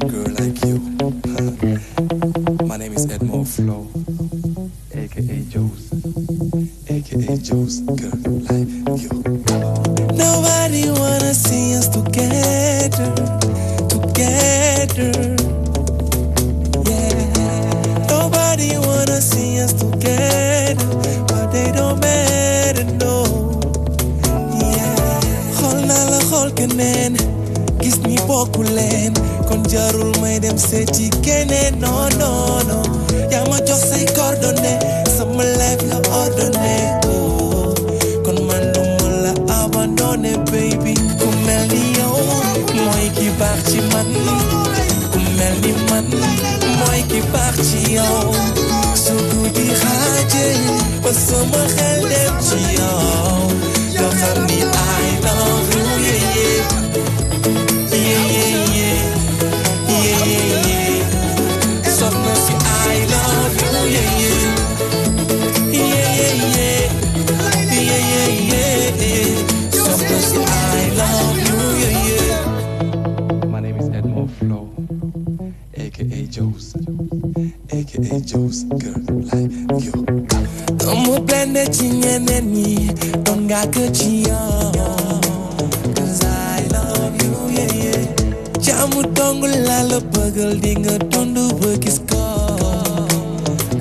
Girl like you. My name is Edmo Flow, aka Joe's, girl like you. Nobody wanna see us together, yeah. Nobody wanna see us together, but they don't matter, no, yeah. Xol na la xol keneen, gis ni bokku leen, kon jarul may dem seeti keneen, no, no, no. Yaa ma jox say coordonnées, sama life la ordonné, oh. Kon man duma la abandonné, baby. Ku mel ni yow mooy ki baax ci man, ku mel ni man mooy ki baax ci yow. Su guddi xaajee ba sama xel dem ci yow, yoo xam ni I love you, yeah, yeah. Soxna si I love you, yeah. Soxna si I love you, yeah. My name is Edmo Flow, aka Joe's, girl like you. Dama blende ci ñeneen ñi, doon nga ko ci yow. Jamu dong la la bëggal di nga dund ba gis ko,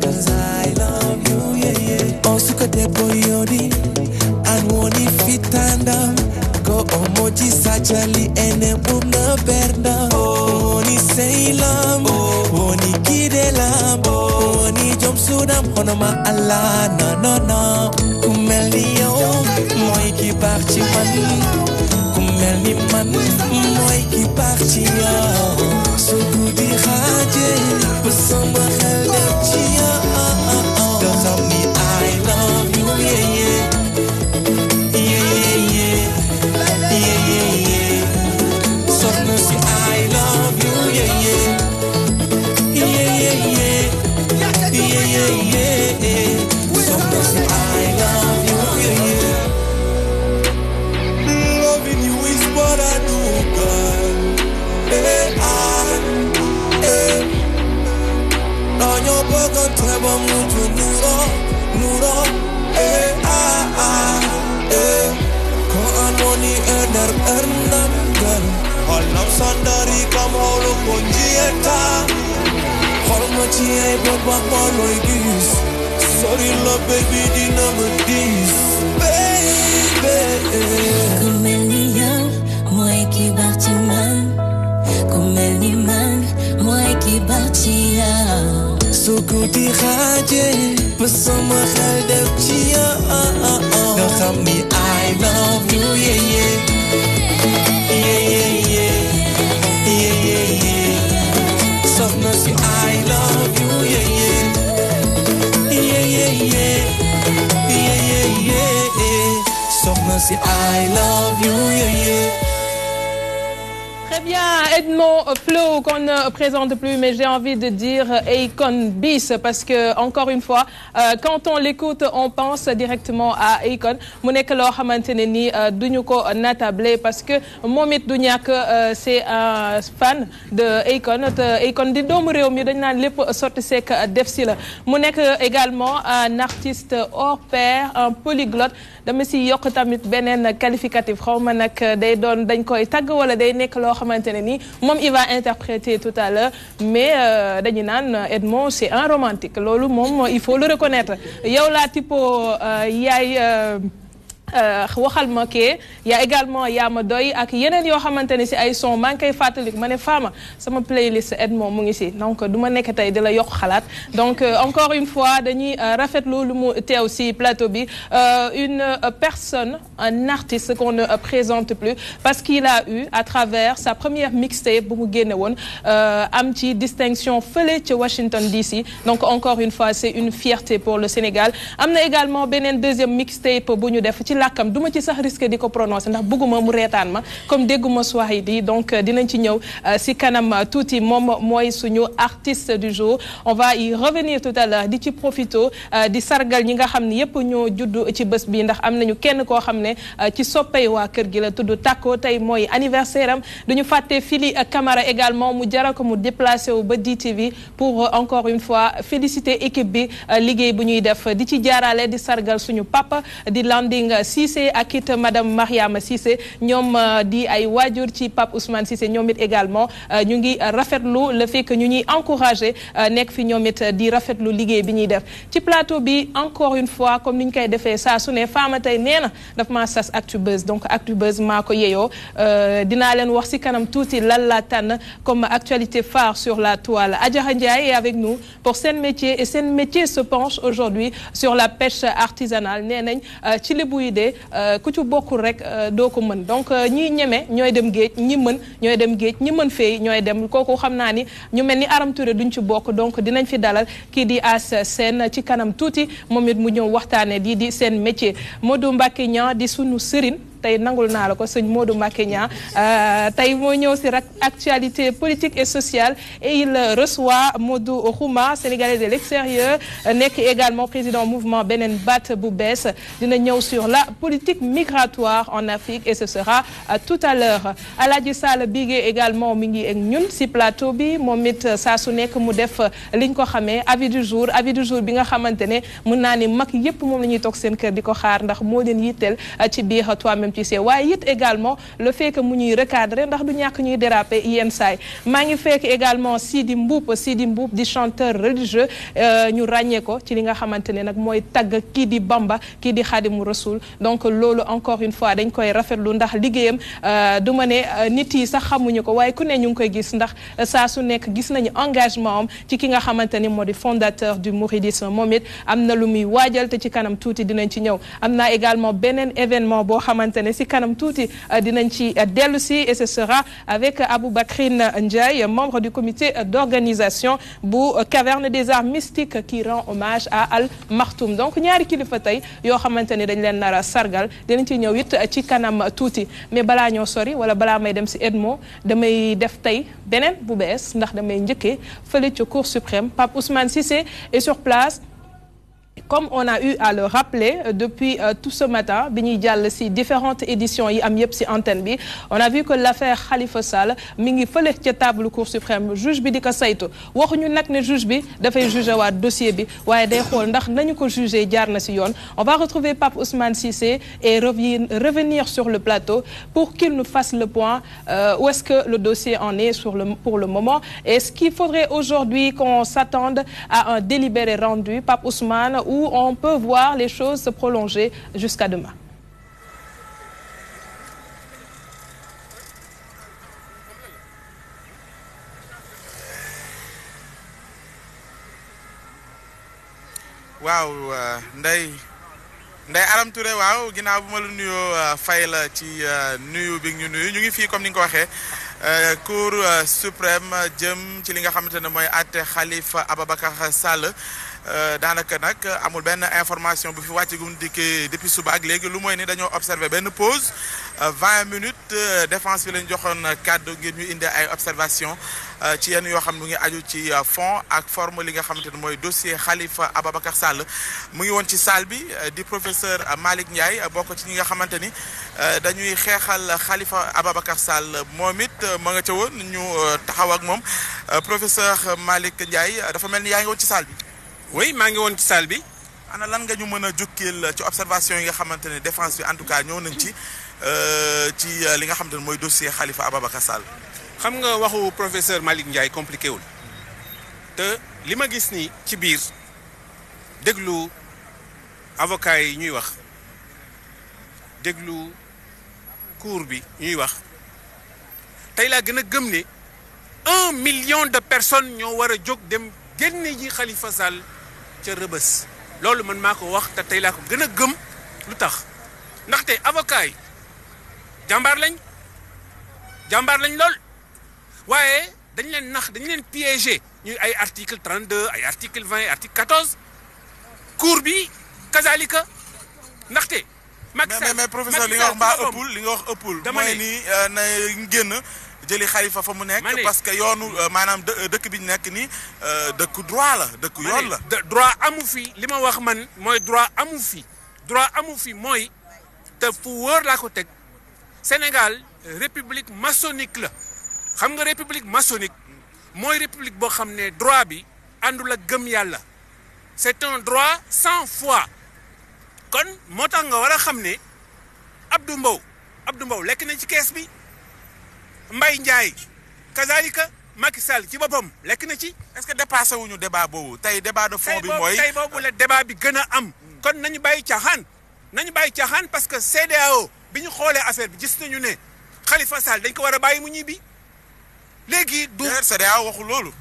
'cause I love you, yeah. Oh, suka debbo yodi an woni fitanda ko omoji sajali ene bumna berda. Oh, woni seilam, woni kidelam, woni jom sudam honoma Allah, no, no, no. Ku mel ni yow mooy ki baax ci man, ku mel ni man mooy ki baax ci yow. Su guddi xaajee ba sama xel dem ci yow, nga xam ni I love you, yeah. Soxna si I love you, yeah. Soxna si I love you, yeah. Loving you is what I do, girl. Daño poco tiempo, mucho nuro. Con harmony ernam, girl. Halam sandari kam holo konjieta. Holma ci ay bot boloy gis. Sorry love baby di number this, baby. Ku mel ni yow mooy ki baax ci man, ku mel ni man mooy ki baax ci yow. Su guddi xaajee ba sama xel dem ci yow, nga xam ni I love you, yeah. Soxna si I love you, yeah. Soxna si I love you, yeah. Très bien, Edmo Flow qu'on ne présente plus, mais j'ai envie de dire Akon bis, parce que encore une fois, quand on l'écoute, on pense directement à Akon. Mu nekk loo xamante ne ni duñu ko natable, parce que moom it du ñàkk c'est un fan de Akon. Te Akon di doomu réew mi dañ naan lépp sotti seek def si la. Mu nekk également un artiste hors pair, un polyglotte. Dama si yokk tamit beneen qualificatif, xaw ma nag day doon dañ koy tagg wala day nekk loo xamante ne ni moom il va interpréter tout à l'heure, mais dañu naan Edmo c'est un romantique, loolu moom il faut le reconnaître. Yow la tipo yaay waxal ma kee y a également yaa ma doy ak yeneen yoo xamante ne si ay son maa ngi koy fàttaliku ma ne Fama sama playlist Edmond mu ngi si donc du ma nekk tey di la yokk xalaat donc encore une fois dañuy rafetlu lu mu teew si plateau bi une personne un artiste qu'on ne présente plus parce qu'il a eu à travers sa première mixtape bu mu génne woon am ci distinction fële ca Washington DC donc encore une fois c'est une fierté pour le Sénégal am na également beneen deuxième mixtape bu ñu def ci làkkam du ma ci sax risqué di ko prononcer ndax bëgguma mu reetaan ma comme dégguma Swahili donc dinañ ci ñëw si kanam tuuti moom mooy suñu artiste du jour on va y revenir tout à l'heure di ci profito di sargal ñi nga xam ne yépp ñoo judd ci bés bi ndax am nañu kenn koo xam ne ci soppay waa kër gi la tudd Tako tey mooy anniversaire am duñu fàtte Fili Camara également mu jara ko mu déplacé wu ba DTV pour encore une fois féliciter équipe bi liggéey bu ñuy def di ci jaarale di sargal suñu papa di Landing Cissé ak it madame Mariama Cissé ñoom di ay waajur ci Pape Ousmane Cissé ñoom it également ñu ngi rafetlu le fait que ñu ñuy encouragé nekk fi ñoom it di rafetlu liggéey bi ñuy def ci plateau bi encore une fois comme ni ñu koy defee saa su ne Fama tey nee na daf maa sas Actubuzz donc Actubuzz maa ko yeyoo dinaa leen wax si kanam tuuti lan la tànn comme actualité phare sur la toile Adjara Ndiaye est avec nous pour Sen Métier et Sen Métier se penche aujourd'hui sur la pêche artisanale nee nañ ci Lebu yi de ku ci bokkul rek doo ko mën donc ñi ñeme ñooy dem géej ñi mën ñooy dem géej ñi mën fay ñooy dem kooku xam naa ni ñu mel ni Aram Touré duñ ci bokk donc dinañ fi dalal kii di As Sène ci kanam tuuti moom it mu ñëw waxtaane lii di Sen Métier Modou Mbacké Niang di sunu sëriñ tey nangul naa la ko sëñ Modou Mbacké Niang tey moo ñëw si actualité politique et sociale et il reçoit Modou Khouma sénégalais de l'extérieur nekk également président mouvement Beneen Baat bu bees dina ñëw sur la politique migratoire en Afrique et ce sera tout à l'heure Aladji Sall Bigué également mi ngi ak ñun si plateau bi moom it saa su nekk mu def liñ ko xamee avis du jour bi nga xamante ne mën naa ni mag yépp moom la ñuy toog seen kër di ko xaar ndax moo leen yitteel ci biir toi-même tu sais waaye it également le fait que mu ñuy recadrer ndax du ñàkk ñuy déraper yenn saay maa ngi fekk également Sidi Mboup di chanteur religieux ñu ràññee ko ci li nga xamante ne nag mooy tagg kii di Bamba kii di Khadimu Rasoul donc loolu encore une fois dañ koy rafetlu ndax liggéeyam du ma ne nit yi sax xamuñu ko waaye ku ne ñu ngi koy gis ndax saa su nekk gis nañu engagement am ci ki nga xamante ni moo di fondateur du mouridisme moom it am na lu muy waajal te ci kanam tuuti dinañ ci ñëw am na également beneen événement boo xamante ne si kanam tuuti dinañ ci dellu si et ce sera avec Aboubacrine Ndiaye membre du comité d'organisation bu Caverne des Arts Mystiques qui rend hommage à Al Maktoum donc ñaari kilifa tey yoo xamante ni dañ leen nar a sargal dinañ ci ñëw it ci kanam tuuti mais balaa ñoo sori wala balaa may dem si Edmond damay def tey beneen bu bees ndax damay njëkkee fële ci Cour suprême Pape Ousmane Cissé est sur place. Comme on a eu à le rappeler depuis tout ce matin bi ñuy jàll ci différentes éditions yi am yëpp ci antenne bi on a vu que l'affaire Khalifa Sall mi ngi fële ca table Cour suprême juge bi di ko saytu waxuñu nag ne juge bi dafay juger waat dossier bi waaye day xool ndax nañu ko juger jaar na ci yoon on va retrouver Pape Ousmane Cissé et revenir sur le plateau pour qu'il nous fasse le point où est-ce que le dossier en est pour le moment est-ce qu'il faudrait aujourd'hui qu'on s'attende à un délibéré rendu Pape Ousmane où on peut voir les choses se prolonger jusqu'à demain. waaw Ndeye Aram Touré waaw ginnaaw bu ma la nuyoo fay la ci nuyu bi ñu nuyu ñu ngi fii comme ni nga ko waxee Cour suprême jëm ci li nga xamante ne mooy àtte Khalifa Ababacar Sall. daanaka nag amul benn information bu fi wàcc gu mu dikkee depuis suba ak léegi lu mooy ni dañoo observé benn pause 20 minutes défense bi lañ joxoon kàddu ngir ñu indi ay observation ci yenn yoo xam ne mu ngi aju ci fond ak forme li nga xamante ne mooy dossier Khalifa Ababacar Sall mu ngi woon ci salle bi di professeur Malick Ndiaye bokk ci ñi nga xamante ni dañuy xeexal Khalifa Ababacar Sall moom it ma nga ca woon ñu taxaw ak moom professeur Malick Ndiaye dafa mel ni yaa ngi woon ci salle bi. oui maa ngi woon ci salle bi. ana lan nga ñu mën a jukkil ci observation yi nga xamante ne défense bi en tout cas ñëw nañ ci li nga xamante ne mooy dossier Khalifa Ababacar Sall. xam nga waxu professeur Malick Ndiaye compliqué wul te li ma gis ni ci biir déglu avocat yi ñuy wax déglu cours bi ñuy wax tey laa gën a gëm ne 1 million de personnes ñoo war a jóg dem génne ji Khalifa Sall ca Rëbës loolu man maa ko wax te tey laa ko gën a gëm lu tax ndaxte avocat yi jàmbaar lañ lool waaye dañ leen nax dañ leen piégé ñuy ay article 32 ay article 20 article 14 cour bi kazalika ndaxte. mais professeur li nga wax mbaa ëppul mooy ni na génn jëli Khalifa fa mu nekk parce que yoonu maanaam dëkk bi ñu nekk ni dëkk droit la dëkk yoon la. droit amu fi li ma wax man mooy droit amu fi mooy te fu wóor laa ko teg Sénégal république maçonnique la xam nga république maçonnique mooy république boo xam ne droit bi àndul ak gëm yàlla c'est un droit sans foi kon moo tax nga war a xam ne Abdou Mbow lekk nañ ci kees bi Mbaye Ndiaye kazalika Macky Sall ci boppam lekk na ci. est-ce que dépassé wuñu débat boobu tey débat de fond bi mooy tey boobu la débat bi gën a am. kon nañu bàyyi caaxaan parce que CEDEAO bi ñu xoolee affaire bi gis nañu ne Khalifa Sall dañ ko war a bàyyi mu ñibbi léegi. du CEDEAO waxu loolu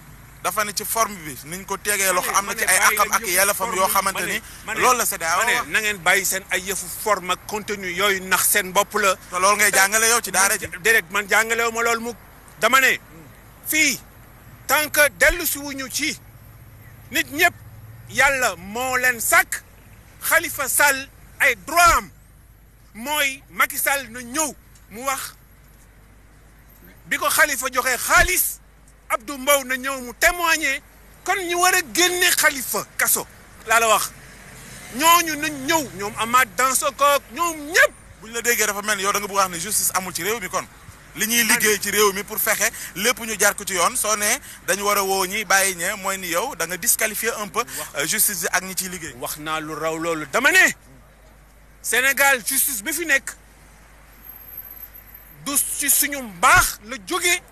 dafa ne ci forme bi niñ ko tegee loxo am na ci ay akam ak yelefam yoo xamante ni loolu la CEDEAO wax na ngeen bàyyi seen ay yëfu forme ak contenu yooyu nax seen bopp la. te loolu ngay jàngale yow ci daara ji. déedéet man jàngale wu ma loolu mu dama ne fii tant que dellu si wuñu ci nit ñëpp yàlla moo leen sàkk Khalifa Sall ay droit am mooy Macky Sall na ñëw mu wax bi ko Khalifa joxe xaalis Abdou Mbow na ñëw mu témoigner kon ñu war a génne Khalifa kaso laa la wax ñooñu nañ ñëw ñoom Amath Dansokho ñoom ñëpp. bu ñu la déggee dafa mel ni yow da nga bëgg wax ne justice amul ci réew mi kon. li ñuy liggéey ci réew mi pour fexe lépp ñu jaar ko ci yoon soo ne dañu war a woo ñi bàyyi ñe mooy ni yow da nga disqualifier un peu justice ak ñi ciy liggéey. wax naa lu raw loolu dama ne Sénégal justice bi fi nekk du ci suñu mbaax la jóge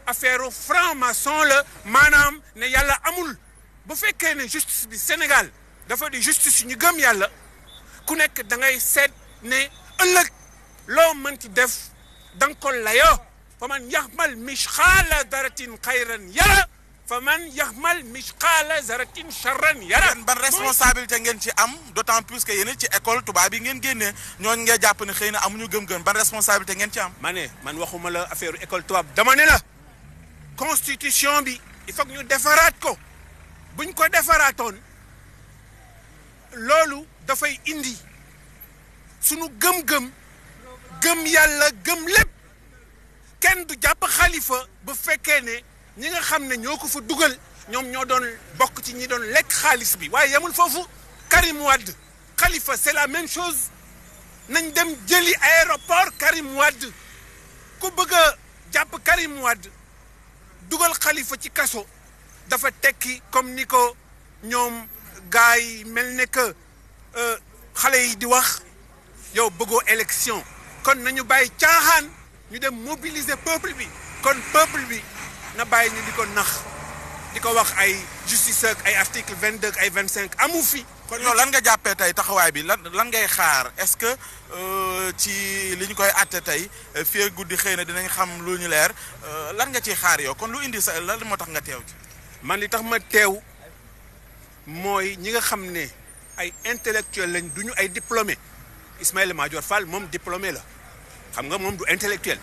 affaire franc-maçon la maanaam ne yàlla amul bu fekkee ne justice bi Sénégal dafa di justice ñu gëm yàlla ku nekk da ngay seet ne ëllëg loo mënti def da nga ko layoo fa man yaxmal misqaala daratin xayran yara fa man yaxmal misqaala daratin charran yara. ban responsabilité ngeen ci am d'autant plus que yéen ci école tubaab yi ngeen génnee ñooñu nga jàpp ne xëy na amuñu gëm-gëm ban responsabilité ngeen ci am. ma ne man waxuma la affaire école tubaab dama ne la constitution bi il faut que ñu defaraat ko buñ ko defaraatoon loolu dafay indi sunu gëm-gëm. gëm yàlla gëm lépp kenn du jàpp Khalifa bu fekkee ne ñi nga xam ne ñoo ko fa dugal ñoom ñoo doon bokk ci ñi doon lekk xaalis bi waaye yemul foofu Karim Wade Khalifa c'est la même chose nañ dem jëli aéroport Karim Wade ku bëgg a jàpp Karim Wade dugal Khalifa ci kaso dafa tekki comme ni ko ñoom gars yi mel ne que xale yi di wax yow bëggoo élection kon nañu bàyyi caaxaan ñu dem mobiliser peuple bi kon peuple bi na bàyyi ñu di ko nax di ko wax ay justice ak ay article 22 ak ay 25 amu fi. kon yow lan nga jàppee tey taxawaay bi lan ngay xaar est-ce que ci li ñu koy àtte tey fii guddi xëy na dinañ xam lu ñu leer lan nga ciy xaar yow kon lu indi sa lan moo tax nga teew ci. man li tax ma teew mooy ñi nga xam ne ay intellectuel lañ duñu ay diplômé Ismaïla Madior Fall moom diplômé la xam nga moom du intellectuel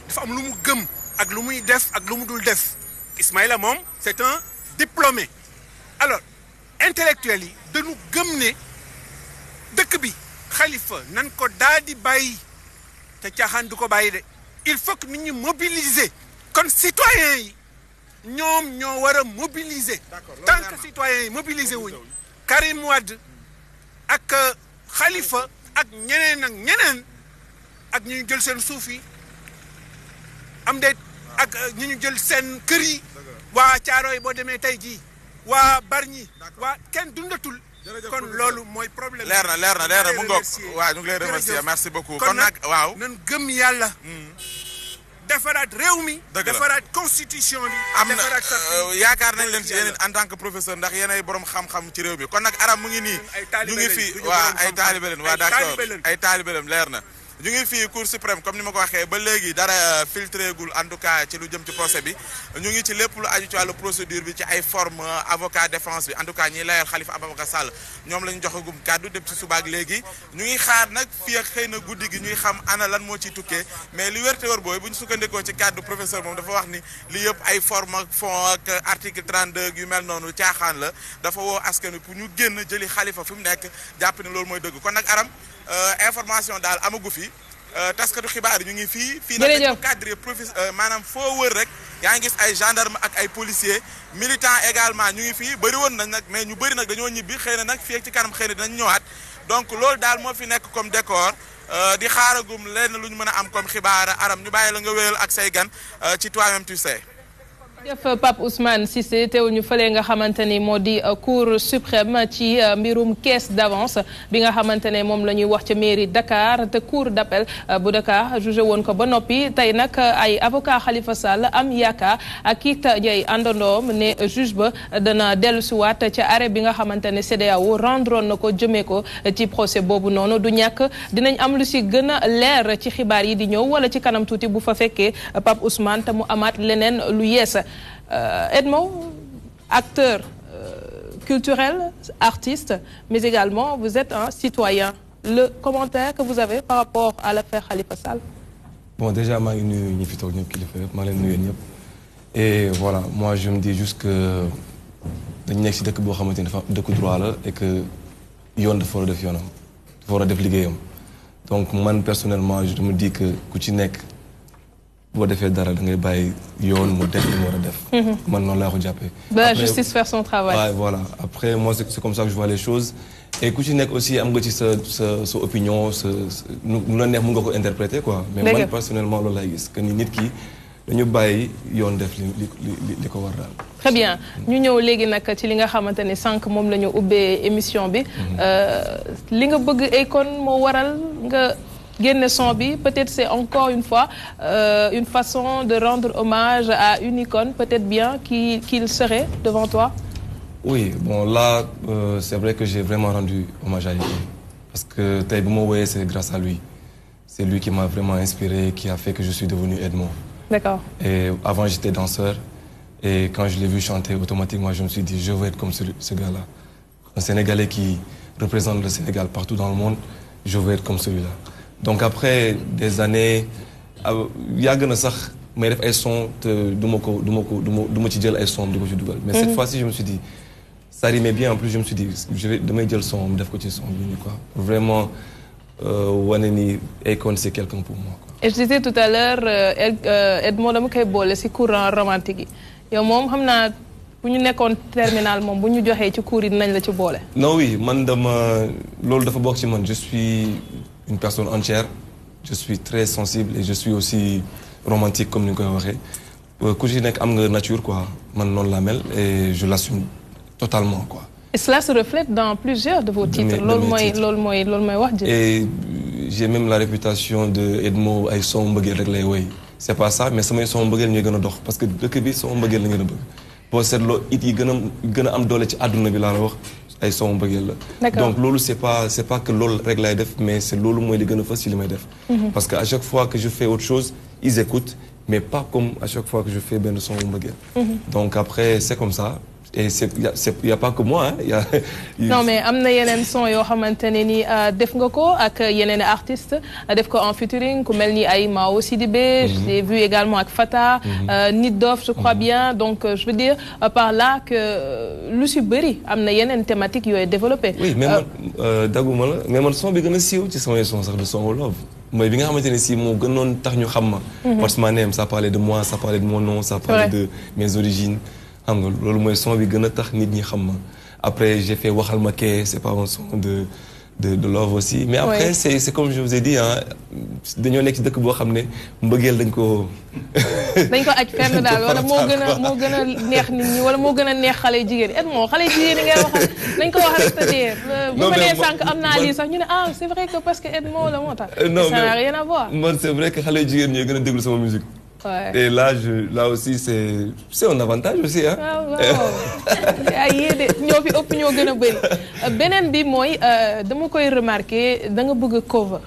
dafa am lu mu gëm ak lu muy def ak lu mu dul def Ismaïla moom c'est un diplômé alors intellectuel yi dañu gëm ne dëkk bi Khalifa nan ko daal di bàyyi te caaxaan du ko bàyyi de il faut que nit ñi mobiliser kon citoyens yi ñoom ñoo war a mobiliser tant que citoyens yi mobiliser wuñ Karim Wade ak Khalifa ak ñeneen ak ñu jël seen suuf yi am déet ak ñu jël seen kër yi waa Caaroy boo demee tey jii waa Bargny waa kenn dundatul kon loolu mooy problème. leer na mu ngoog waaw ñu ngi lay remercier merci beaucoup. kon nag waaw nan gëm yàlla defaraat réew mi. dëgg la defaraat constitution bi. am na yaakaar nañ leen ci yéen en tant que professeur ndax yéen ay borom xam-xam ci réew mi kon nag Aram mu ngi nii. ñu ngi fii waa ay taalibe leen waa d'accord ay taalibe leen leer na. ñu ngi fii Cour suprême comme ni ma ko waxee ba léegi dara filtré gul en tout cas ci lu jëm ci procès bi ñu ngi ci lépp lu aju ci wàllu procédure bi ci ay forme avocat défense bi en tout cas ñiy layal Khalifa Ababacar Sall ñoom la ñu joxagum kàddu dem ci subaak léegi ñu ngi xaar nag fii ak xëy na guddi gi ñuy xam ana lan moo ciy tukkee mais li wérte wër booy bu ñu sukkandikoo ci kàddu professeur moom dafa wax ni li yëpp ay forme ak fond ak article 32 yu mel noonu caaxaan la dafa woo askan wi pour ñu génn jëli Khalifa fi mu nekk jàpp ne loolu mooy dëgg kon nag Aram information daal amagu fi taskatu xibaar yi ñu ngi fii nag dañ ko cadré maanaam foo wër rek yaa ngi gis ay gendarme ak ay policiers militants également ñu ngi fii bëri woon nañ nag mais ñu bëri nag dañoo ñibbi xëy na nag fii ak ci kanam xëy na dinañ ñëwaat donc loolu daal moo fi nekk comme décor di xaaragum lenn lu ñu mën a am comme xibaar Aram ñu bàyyi la nga wéyal ak say gan ci toi-même tu sais. jëf Pape Ousmane Cissé teewul ñu fële nga xamante ni moo di Cour suprême ci mbirum caisse d'avance bi nga xamante ne moom la ñuy wax ca mairie Dakar te cour d'appel bu Dakar jugé woon ko ba noppi tey nag ay avocat Khalifa Sall am yaakaar ak it ñay àndandoom ne juge ba dana dellusiwaat ca arrêt bi nga xamante ne CEDEAO rendroon na ko jëmee ko ci procès boobu noonu du ñàkk dinañ am lu si gën a leer ci xibaar yi di ñëw wala ci kanam tuuti bu fa fekkee Pape Ousmane te mu amaat leneen lu yees. Edmond, acteur culturel, artiste, mais également vous êtes un citoyen. Le commentaire que vous avez par rapport à l'affaire Khalifa Sall? Bon, déjà, et voilà, moi je me dis juste que dañu nekk ci dëkk boo xamante ni dafa dëkk droit la et que yoon dafa war a def yoonam dafa war a def liggéeyam donc man personnellement je me dis que ku ci nekk boo defee dara da ngay bàyyi yoon mu def li mu war a def. man noonu laa ko jàppee. La justice faire son travail. Ouais, voilà après moi c'est comme ça que je vois les choses et ku ci nekk aussi am nga ci sa opinion nu la neex mën nga ko interpréter quoi. mais man personnellement loolu laay gis que ni nit ki dañu bàyyi yoon def li ko war daal. Très bien ñu ñëw léegi nag ci li nga xamante ne sànq moom la ñu ubbee émission bi li nga bëgg Akon moo waral nga. Génne son bi peut-être c'est encore une fois une façon de rendre hommage à une icône peut-être bien qu'il serait devant toi. Oui bon là c'est vrai que j'ai vraiment rendu hommage à Akon parce que tey bu ma woowee c'est grâce à lui c'est lui qui m'a vraiment inspiré qui a fait que je suis devenu Edmond. D'accord. Et avant j'étais danseur et quand je l'ai vu chanter automatiquement je me suis dit je veux être comme ce gars-là un Sénégalais qui représente le Sénégal partout dans le monde je veux être comme celui-là. Donc après des années yàgg na sax may def ay son te du ma ci jël ay son di ko ci dugal. mais cette fois-ci je me suis dit ça rimait bien en plus je me suis dit damay jël son def ko ci son bi nii quoi vraiment wane ni Akon c'est quelqu'un pour moi quoi. Et je disais tout à l'heure Edmond dama koy boole ci courant romantique yi yow moom xam naa bu ñu nekkoon terminal moom bu ñu joxee ci cours yi dinañ la ci boole. Non oui man loolu dafa bokk ci man je suis une personne entière je suis très sensible et je suis aussi romantique comme ni nga koy waxee ku ci nekk am nga nature quoi man noonu la mel et je l'assume totalement quoi. Et cela se reflète dans plusieurs de vos titres. loolu mooy wax ji. Et j'ai même la réputation de Edmond ay son mbëggeel rek lay woy c'est pas ça mais samay son mbëggeel ñooy gën a dox parce que dëkk bi son mbëggeel la ngeen a bëgg boo seetloo it yi gën a am doole ci àdduna bi laa la wax. ay son mbëggeel la. Donc loolu c'est pas que loolu rek lay def mais c'est loolu mooy li gën a fës ci li may def. Parce que à chaque fois que je fais autre chose ils écoutent mais pas comme à chaque fois que je fais benn son mbëggeel. Donc après c'est comme ça et y a pas que moi hein non mais am na yeneen son yoo xamante ne ni def nga ko ak yeneen artistes def ko en featuring ku mel ni ay Mao Sidibé. Je l'ai vu également ak Fata. Nit Dof je crois bien donc je veux dire par là que lu si bëri am na yeneen thématiques yooyu développé. Oui mais man dagguma la mais man son bi gën a siiw ci samay son sax de son love mooy bi nga xamante ne si moo gënoon tax ñu xam ma. What's my name ça parlait de moi ça parlait de mon nom ça parlait de mes origines. xam nga loolu mooy son bi gën a tax nit ñi xam ma après j'ai fait waxal ma kee c'est pas un son de love aussi mais après c'est comme je vous ai dit ah dañoo nekk ci dëkk boo xam ne mbëggeel dañ ko aj fenn daal wala moo gën a neex nit ñi wala moo gën a neex xale jigéen Edmond xale jigéen yi ngay waxal dañ ko wax c'est-à-dire bu ma nee sànq am naa lii sax ñu ne c'est vrai que parce que Edmond la moo tax ça n'a rien à voir man c'est vrai que xale jigéen ñooy gën a déglu sama musique Ouais. Et là aussi, c'est un avantage aussi. Hein? ñoo fi ëpp ñoo gën a bëri beneen bi mooy dama koy remarquer da nga bëgg a cover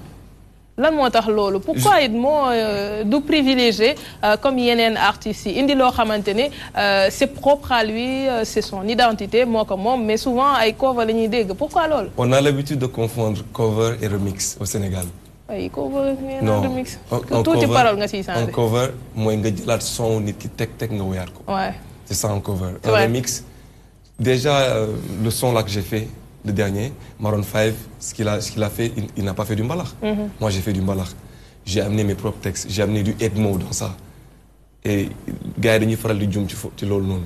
lan moo tax loolu pourquoi it moo du privilégié comme yeneen artistes yi indi loo xamante ne c'est propre à lui c'est son identité moo ko moom mais souvent ay cover la ñuy dégg pourquoi loolu. On a l'habitude de confondre cover et remix au Sénégal. ay cover non remix. tuuti parole nga siy changé. un cover mooy nga jëlaat son nit ki teg nga woyaat ko. Ouais. C'est ça un cover. Un remix déjà le son là que j'ai fait le dernier Maroon 5 ce qu'il a fait il n'a pas fait du mbalax. Moi j'ai fait du mbalax. J'ai amené mes propres textes j'ai amené du Edmo dans ça et gars yi dañuy faral di jum ci loolu noonu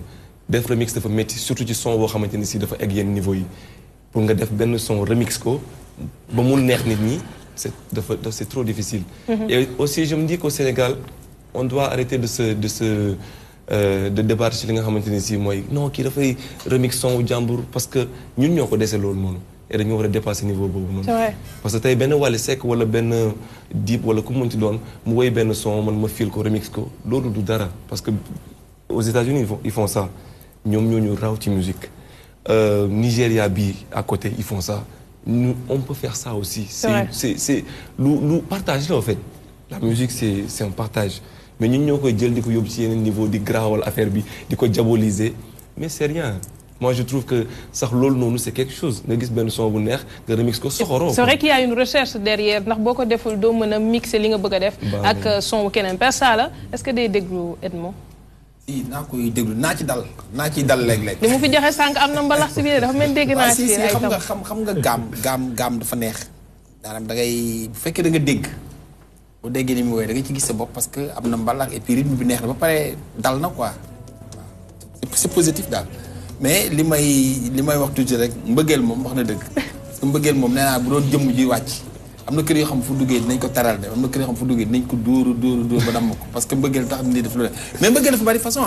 def remix dafa métti surtout ci son boo xamante ni si dafa egg yenn niveau yi pour nga def benn son remix ko ba mu neex nit ñi c'est trop difficile. Et aussi je me dis qu'au Sénégal on doit arrêter de débattre ci li nga xamante ni si mooy non kii dafay remix son jàmbur parce que ñun ñoo ko dese loolu noonu et dañu war a dépasser niveau boobu noonu. C'est vrai. Parce que tey benn Wally Seck wala benn Dip wala ku mu mënti doon mu woy benn son man ma fil ko remix ko loolu du dara parce que aux États-Unis ils font ça ñoom ñoo ñu raw ci musique Nigéria bi à côté ils font ça nous on peut faire ça aussi. C'est lu partage là en fait la musique c'est un partage. Mais ñun ñoo koy jël di ko yóbbu ci yeneen niveau di grawal affaire bi di ko diaboliser mais c'est rien moi je trouve que sax loolu noonu c'est quelque chose nga gis benn son bu neex nga remix ko soxoroo. C'est vrai qu'il y a une recherche derrière ndax boo ko deful doo mën a mixer li nga bëgg a def. ak son bu keneen per ça la est-ce que day déglu Edmo. si naa koy déglu naa ciy dal léeg-léeg. li mu fi joxe sànq am na mbalax si biir dafa mel dégg naa ci ay xam nga gaam dafa neex maanaam da ngay bu fekkee da nga dégg. boo déggee ni mu woy da nga ci gis sa bopp parce que am na mbalax et puis rythme bi neex na ba pare dal na quoi c'est positif daal mais li may wax toujours rek mbëggeel moom wax na dëgg parce que mbëggeel moom nee naa bu doon jëmm ji wàcc am na kër yoo xam fu duggee dinañ ko taral de am na kër yoo xam fu duggee dinañ ko dóor ba damm ko parce que mbëggeel tax ni def lu ne mais mbëggeel dafa bari façon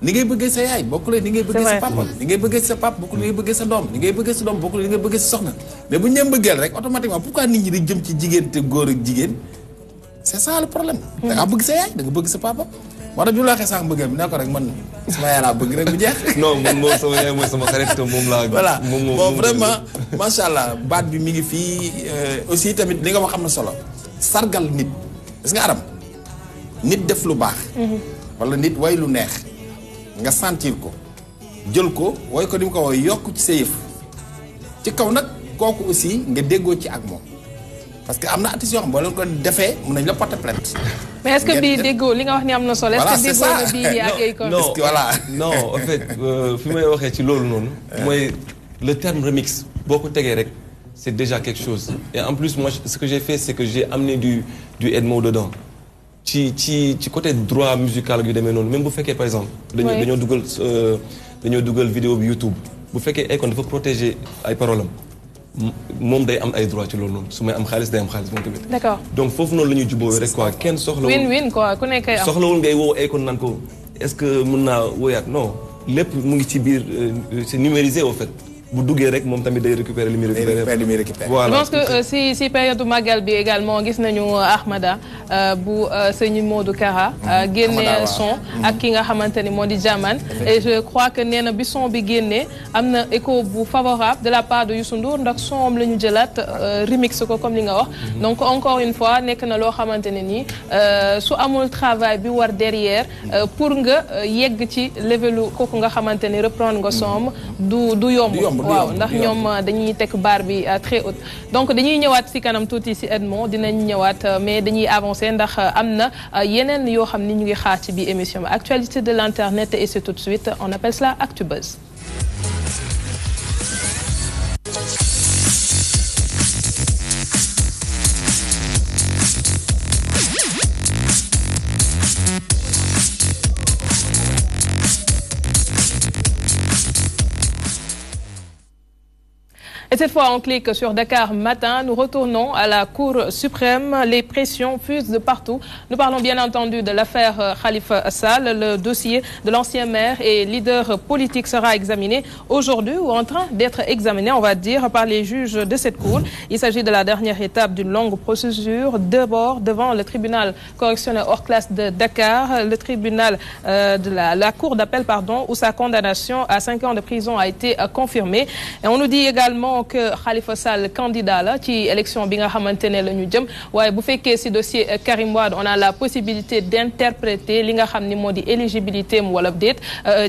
ni ngay bëggee sa yaay bokkule ni ngay bëggee sa papa ni ngay bëggee sa papa bokkule ni ngay bëggee sa doom ni ngay bëggee sa doom bokkule ni ngay bëggee sa soxna mais bu ñu nee mbëggeel rek automatiquement pourquoi nit ñi di jëm ci jigéen te góor ak jigéen c'est ça le problème. da nga bëgg sa yaay da nga bëgg sa papa. moo tax bi la waxee sànq bëggee bi ne ko rek man sama yaay laa bëgg rek bu jeex. non man moom sama yaay mooy sama xarit moom laa. voilà bon vraiment macha allah baat bi mi ngi fii aussi tamit li nga wax am na solo. sargal nit gis nga Aram nit def lu baax. wala nit way lu neex nga sentir ko jël ko way ko ni mu ko woy yokk ci sa yëf ci kaw nag kooku aussi nga déggoo ci ak moom. parce que am na artistes yoo xam boo leen ko defee mën nañ la porter plainte. mais est-ce que bii déggoo li nga wax ni am na solo. voilà est-ce que déggoo na bii ak ay kon. non voilà. non en fait fi may waxee ci loolu noonu. mooy le terme remix boo ko tegee rek c'est déjà quelque chose. et en plus moi ce que j'ai fait c'est que j'ai amené du Edmo dedans. ci côté droit musical yu demee noonu même bu fekkee par exemple. dañoo dugal vidéo bi YouTube bu fekkee ay kon dafa protéger ay paroles am. moom day am ay droit ci loolu noonu su may am xaalis day am xaalis moom tamit. D'accord. donc foofu noonu la ñuy jubóowee rek quoi kenn soxlawul. win-win quoi ku nekk am. soxlawul ngay woo Akon naan ko est-ce que mën naa woyaat non lépp mu ngi ci biir c'est numérisé au fait bu duggee rek moom tamit day récupérer li muy récupérer. voilà je pense que si période magal bi également gis nañu Ahmada bu sëñ Modou Kara. génnee son ak ki nga xamante ni moo di Jaman. et je crois que nee na bi son bi génnee am na écho bu favorable de la part de Youssou Ndour ndax son am la ñu jëlaat remix ko comme li nga wax. donc encore une fois nekk na loo xamante ne nii su amul travail bi war derrière pour nga yegg ci levelu kooku nga xamante ni reprendre nga son du yomb. waaw ndax ñoom dañuy teg barre bi très haute donc dañuy ñëwaat ci kanam tuuti ci Edmo dinañ ñëwaat mais dañuy avancer ndax am na yeneen yoo xam ni ñu ngi xaar ci biir émission bi actualité de l'internet et c'est tout de suite on appelle cela ActuBuzz. Et cette fois, on clique sur Dakar Matin. Nous retournons à la Cour suprême. Les pressions fusent de partout. Nous parlons bien entendu de l'affaire Khalifa Sall. Le dossier de l'ancien maire et leader politique sera examiné aujourd'hui ou en train d'être examiné, on va dire, par les juges de cette Cour. Il s'agit de la dernière étape d'une longue procédure. D'abord, devant le tribunal correctionnel hors classe de Dakar, le tribunal de la Cour d'appel, où sa condamnation à 5 ans de prison a été confirmée. Et on nous dit également que Khalifa Sall candidat la ci élection bi nga xamantene la ñu jëm waaye bu fekkee ci dossier Karim Wade on a la possibilité d'interpréter li nga xam ni moo di éligibilité mu wala déet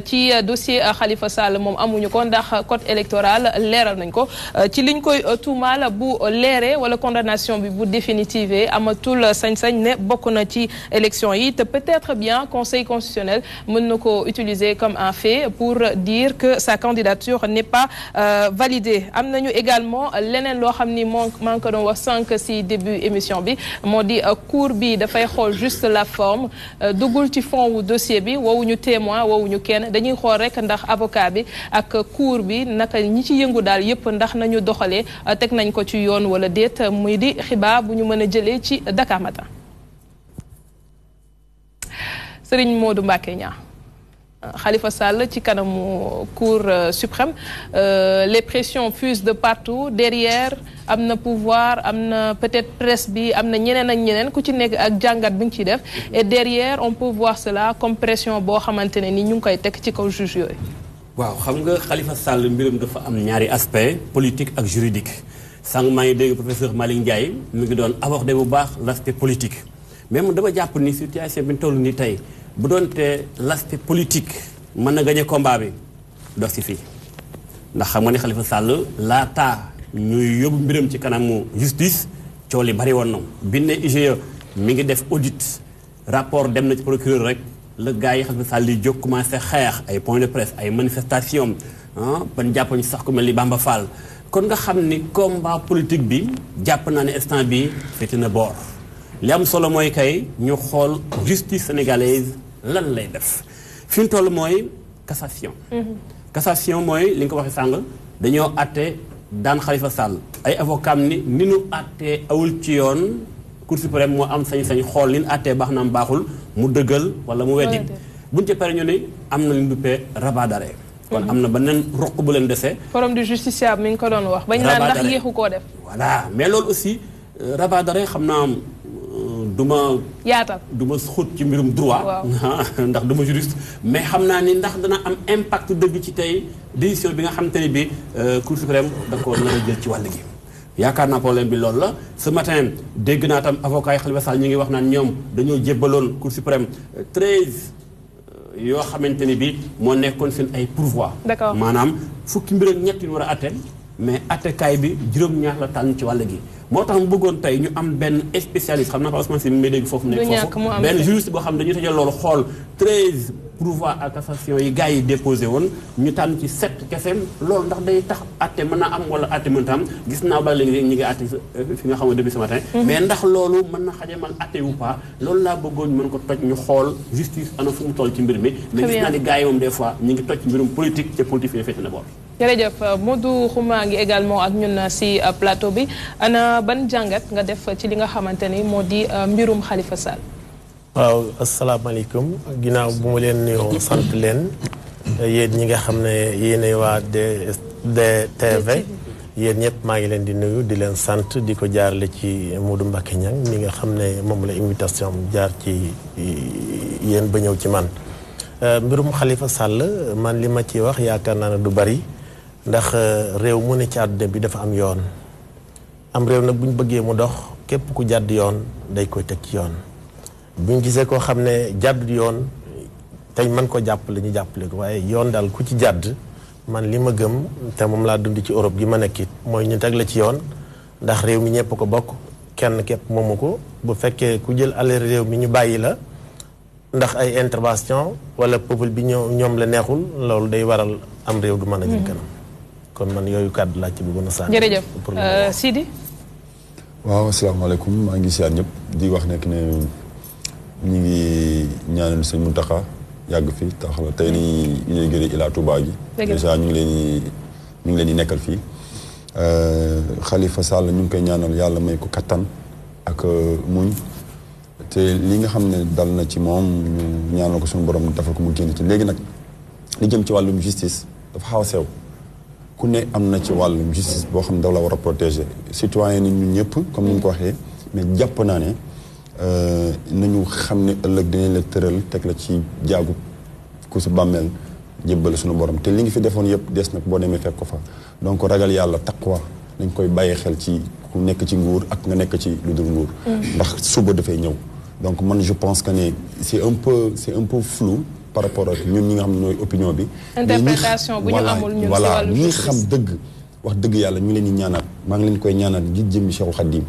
ci dossier Khalifa Sall moom amuñu ko ndax code électoral leeral nañ ko ci liñ koy tuumaal bu leeree wala condamnation bi bu définitive amatul sañ-sañ ne bokk na ci élection yi te peut-être bien conseil constitutionnel mën na ko utiliser comme un fait pour dire que sa candidature n'est pas validée. Nous également leneen loo xam ni maa ngi ko doon wax sànq ci début émission bi moo di cour bi dafay xool juste la forme duggul ci fond wu dossier bi woowuñu témoin woowuñu kenn dañuy xool rek ndax avocat bi ak cour bi naka ñi ci yëngu daal yépp ndax nañu doxalee teg nañ ko ci yoon wala déet muy di xibaar bu ñu mën a jëlee ci Dakar Matin. Serigne Modou Mbacké Niang Khalifa Sall ci kanamu Cour suprême les pressions fusent de partout derrière amna pouvoir amna peut-être presse bi amna ñeneen ak ñeneen ku ci nekk ak jàngat bi nga ciy def et derrière on peut voir cela comme pression boo xamante ne ni ñu ngi koy teg ci kaw juge yooyu. waaw xam nga Khalifa Sall mbirum dafa am ñaari aspect politique ak juridique sànq maa ngi dégg professeur Malick Ndiaye mi ngi doon aborder bu baax l'aspect politique mais man dama jàpp ni situation bi ñu toll ni tey. bu doonte l'aspect politique mën na gagner combat bi do si fii ndax xam nga ni Khalifa Sall laata ñuy yóbbu mbiram ci kanamu justice coow li bari woon na bi ne IGE mi ngi def audit rapport dem na ci procureur rek le gars yi Khalifa Sall yi jóg commencé xeex ay point de presse ay manifestation ban jàpp ñu sax ku mel ni Bamba Fall kon nga xam ni combat politique bi jàpp naa ne instant bi féete na boor li am solo mooy kay ñu xool justice sénégalaise lan lay def fi mu toll mooy cassation. Cassation mooy li nga ko waxee sàng dañoo àtte daan Khalifa Sall ay avocat ni nu àttee awul ci yoon Cour suprême moo am sañ-sañ xool ni nu àttee baax na am baaxul mu dëggal wala mu weddi buñ ci pare ñu ne am na lu ñu duppee rabat d'arrêt kon am na beneen roq bu leen dese. forum du justiciable mi ngi ko doon wax. bañ naan ndax yéexu koo def. voilà mais loolu aussi rabat d'arrêt xam naa duma yaatal duma xóot ci mbirum droit ndax duma juriste mais xam naa ni ndax dana am impact dëgg ci tey décision bi nga xamante ne bi Cour suprême da ko nar a jël ci wàll gi yaakaar naa problème bi loolu la ce matin dégg naa tam avocat yi Khalifa Sall ñu ngi wax naan ñoom dañoo jébbaloon Cour suprême 13 yoo xamante ni bi moo nekkoon seen ay pourvoi maanaam fukki mbir ak ñett yu war a atte mais attekaay bi juróom-ñaar la tànn ci wàll gi moo tax mu bëggoon tey ñu am benn spécialiste xam naa ko Ousmane Sy mi may dégg foofu nekk foofu benn juriste boo xam ne dañu tëjal loolu xool 13 pourvoi à cassation yi gars yi déposé woon ñu tànn ci 7 kese loolu ndax day tax atte mën na am wala atte mënta am gis naa ba léegi ñi ngi atte fi nga xam ne depuis ce matin mais ndax loolu mën na xajamal atte ou pas loolu laa bëggoon ñu mën ko toj ñu xool justice ana fu mu toll ci mbir mi mais gis naa ni gars yi moom des fois ñu ngi toj ci mbirum politique te politique yi féete na boor jërëjëf Modou Xuma ngi également ak ñun ci plateau bi ana ban jàngat nga def ci li nga xamante ni moo di mbirum Khalifa Sall. waaw asalaamaaleykum ginnaaw bu ma leen nuyoo sant leen yéen ñi nga xam ne yéenay waa DTV yéen ñëpp maa ngi leen di nuyu di leen sant di ko jaarale ci Modou Mbacké Niang mi nga xam ne moom la invitation jaar ci yéen ba ñëw ci man mbirum Khalifa Sall man li ma ci wax yaakaar naa ne du bari ndax réew mu ne ci àdduna bi dafa am yoon am réew nag bu ñu bëggee mu dox képp ku jàdd yoon day koy teg ci yoon bu ñu gisee koo xam ne jàdd yoon tey man ko jàppale ñu jàppale ko waaye yoon daal ku ci jàdd man li ma gëm te moom laa dund ci Europe gi ma nekkit mooy ñu teg la ci yoon ndax réew mi ñëpp ko bokk kenn képp moomu ko bu fekkee ku jël alal réew mi ñu bàyyi la ndax ay intervention wala peuple bi ñoom la neexul loolu day waral am réew du mën a jëm kanam kon man yooyu kàddu laa ci bëggoon a sànni. jërëjëf Sidi. waaw asalaamaaleykum maa ngi siyaar ñëpp di wax nekk ne ñu ngi ñaanal sëñ Mountakha yàgg fi tax la tey nii inauguré Ila Touba gi. dèjà ñu ngi leen di nekkal fii Khalifa Sall ñu ngi koy ñaanal yàlla may ko kattan ak muñ te li nga xam ne dal na ci moom ñu ñaanal ko suñu borom defal ko mu génn ci léegi nag li jëm ci wàllum justice dafa xaw a sew ku ne am na ci wàllum justice boo xam ne dafa la war a protéger citoyen ni ñun ñëpp comme ni ñu ko waxee mais jàpp naa ne nañu xam ne ëllëg dinañ la tëral teg la ci jaagu ku si bàmmeel jébbal suñu borom te li ngi fi defoon yëpp des nag boo demee fekk ko fa donc ragal yàlla taqwa dañ koy bàyyi xel ci ku nekk ci nguur ak nga nekk ci lu dul nguur ndax suba dafay ñëw donc man je pense que ne c'est un peu flou par rapport ak ñun ñi nga xam ne ñooy opinion bi interprétation bu ñu amul ñun si wàllu ñi xam dëgg wax dëgg yàlla ñu leen di ñaanaat maa ngi leen koy ñaanaat ngir jëmmi Cheikhul Khadim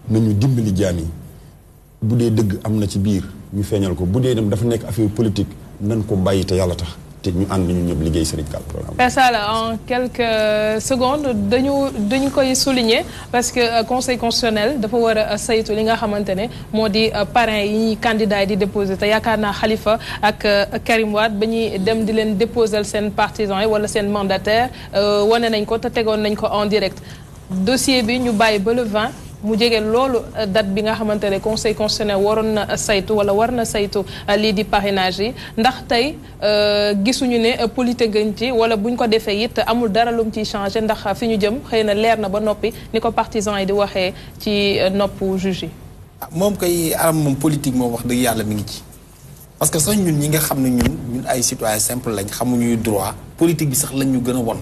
nañu dimbali jaam yi bu dee dëgg am na ci biir ñu feeñal ko bu dee dem dafa nekk affaire politique nan ko bàyyi te yàlla tax te ñu ànd ñu ñëpp liggéey Sénégal programme. Père Sall en quelques secondes dañu koy souligner parce que conseil constitutionnel dafa war a saytu li nga xamante ne moo di parrain yi ñuy candidat yi di déposer te yaakaar naa Khalifa ak Karim Wade ba ñuy dem di leen déposer seen partisans yi wala seen mandataire wane nañ ko te tegoon nañ ko en direct dossier bi ñu bàyyi ba le 20. mu jege loolu date bi nga xamante ne conseil constitutionnel waroon na saytu wala war na saytu lii di parrainage yi ndax tey gisuñu ne politique gën ci wala buñ ko defee it amul dara lu mu ciy changé ndax fi ñu jëm xëy na leer na ba noppi ni ko partisans yi di waxee ci noppu juge yi. moom kay aram moom politique moom wax dëgg yàlla mi ngi ci parce que sax ñun ñi nga xam ne ñun ay citoyen simple lañ xamuñuy droit politique bi sax lañ ñu gën a won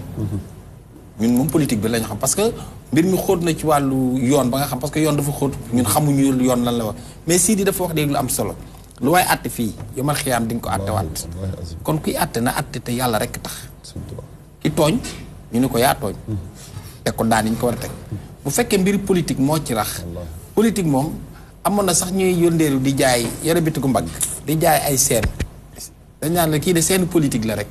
ñun moom politique bi lañ xam parce que mbir mi xóot na ci wàllu yoon ba nga xam parce que yoon dafa xóot ñun xamuñu yoon lan la wax mais Sidi dafa wax dégg lu am solo lu waaye àtte fii yomal xiyaam di nga ko àttewaat kon kuy àtte na àtte te yàlla rek tax ki tooñ ñu ne ko yaa tooñ teg ko daan yi ñu ko war a teg bu fekkee mbir politique moo ci rax politique moom amoon na sax ñuy yóndeelu di jaay yore bitigu mbagg di jaay ay seen dañ naan la kii de seen politique la rek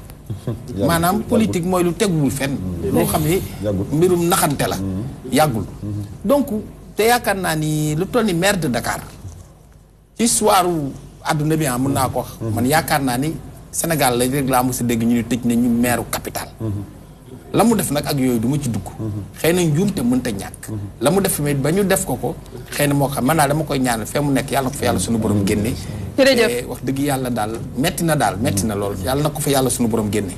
maanaam politique mooy lu teguwul fenn loo xam ne mbirum naxante la yàggul donc te yaakaar naa ni lu toll ni maire de Dakar ci histoire àdduna bi mën naa ko wax man yaakaar naa ni Sénégal la rek laa mos a dégg ñu ne tëj nañu maire capital la mu def nag ak yooyu du ma ci dugg xëy na njuum te mënta ñàkk la mu def tamit ba ñu def ko xëy na moo xam man naa dama koy ñaanal fee mu nekk yàlla na ko fa yàlla suñu borom génne jërëjëf wax dëgg yàlla daal metti na lool yàlla na ko fa yàlla suñu borom génne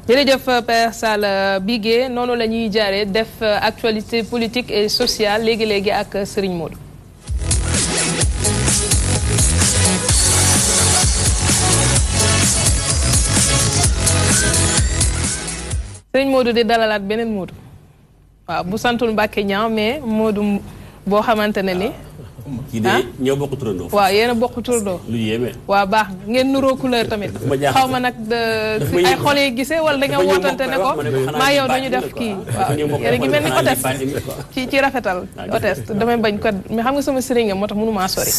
jërëjëf Père Sall Bigué noonu la ñuy jaaree def actualité politique et sociale léegi-léegi ak Serigne Modou Serigne Modou di dalalaat beneen Modou waaw bu santul Mbacke ñaaw mais Modou boo xamante ne ni kii de ñoo bokk turandoo. waaw yéen a bokk turandoo. lu yéeme. waaw baax ngeen nuroo couleur tamit. xaw ma nag si ay xol yi gisee wala da nga wootante ne ko maa yow dañu def kii waaw yéen a ngi mel ni hôtesse ci rafetal hôtesse damay bañ ko mais xam nga sama sëriñ moo tax mënu maa sori.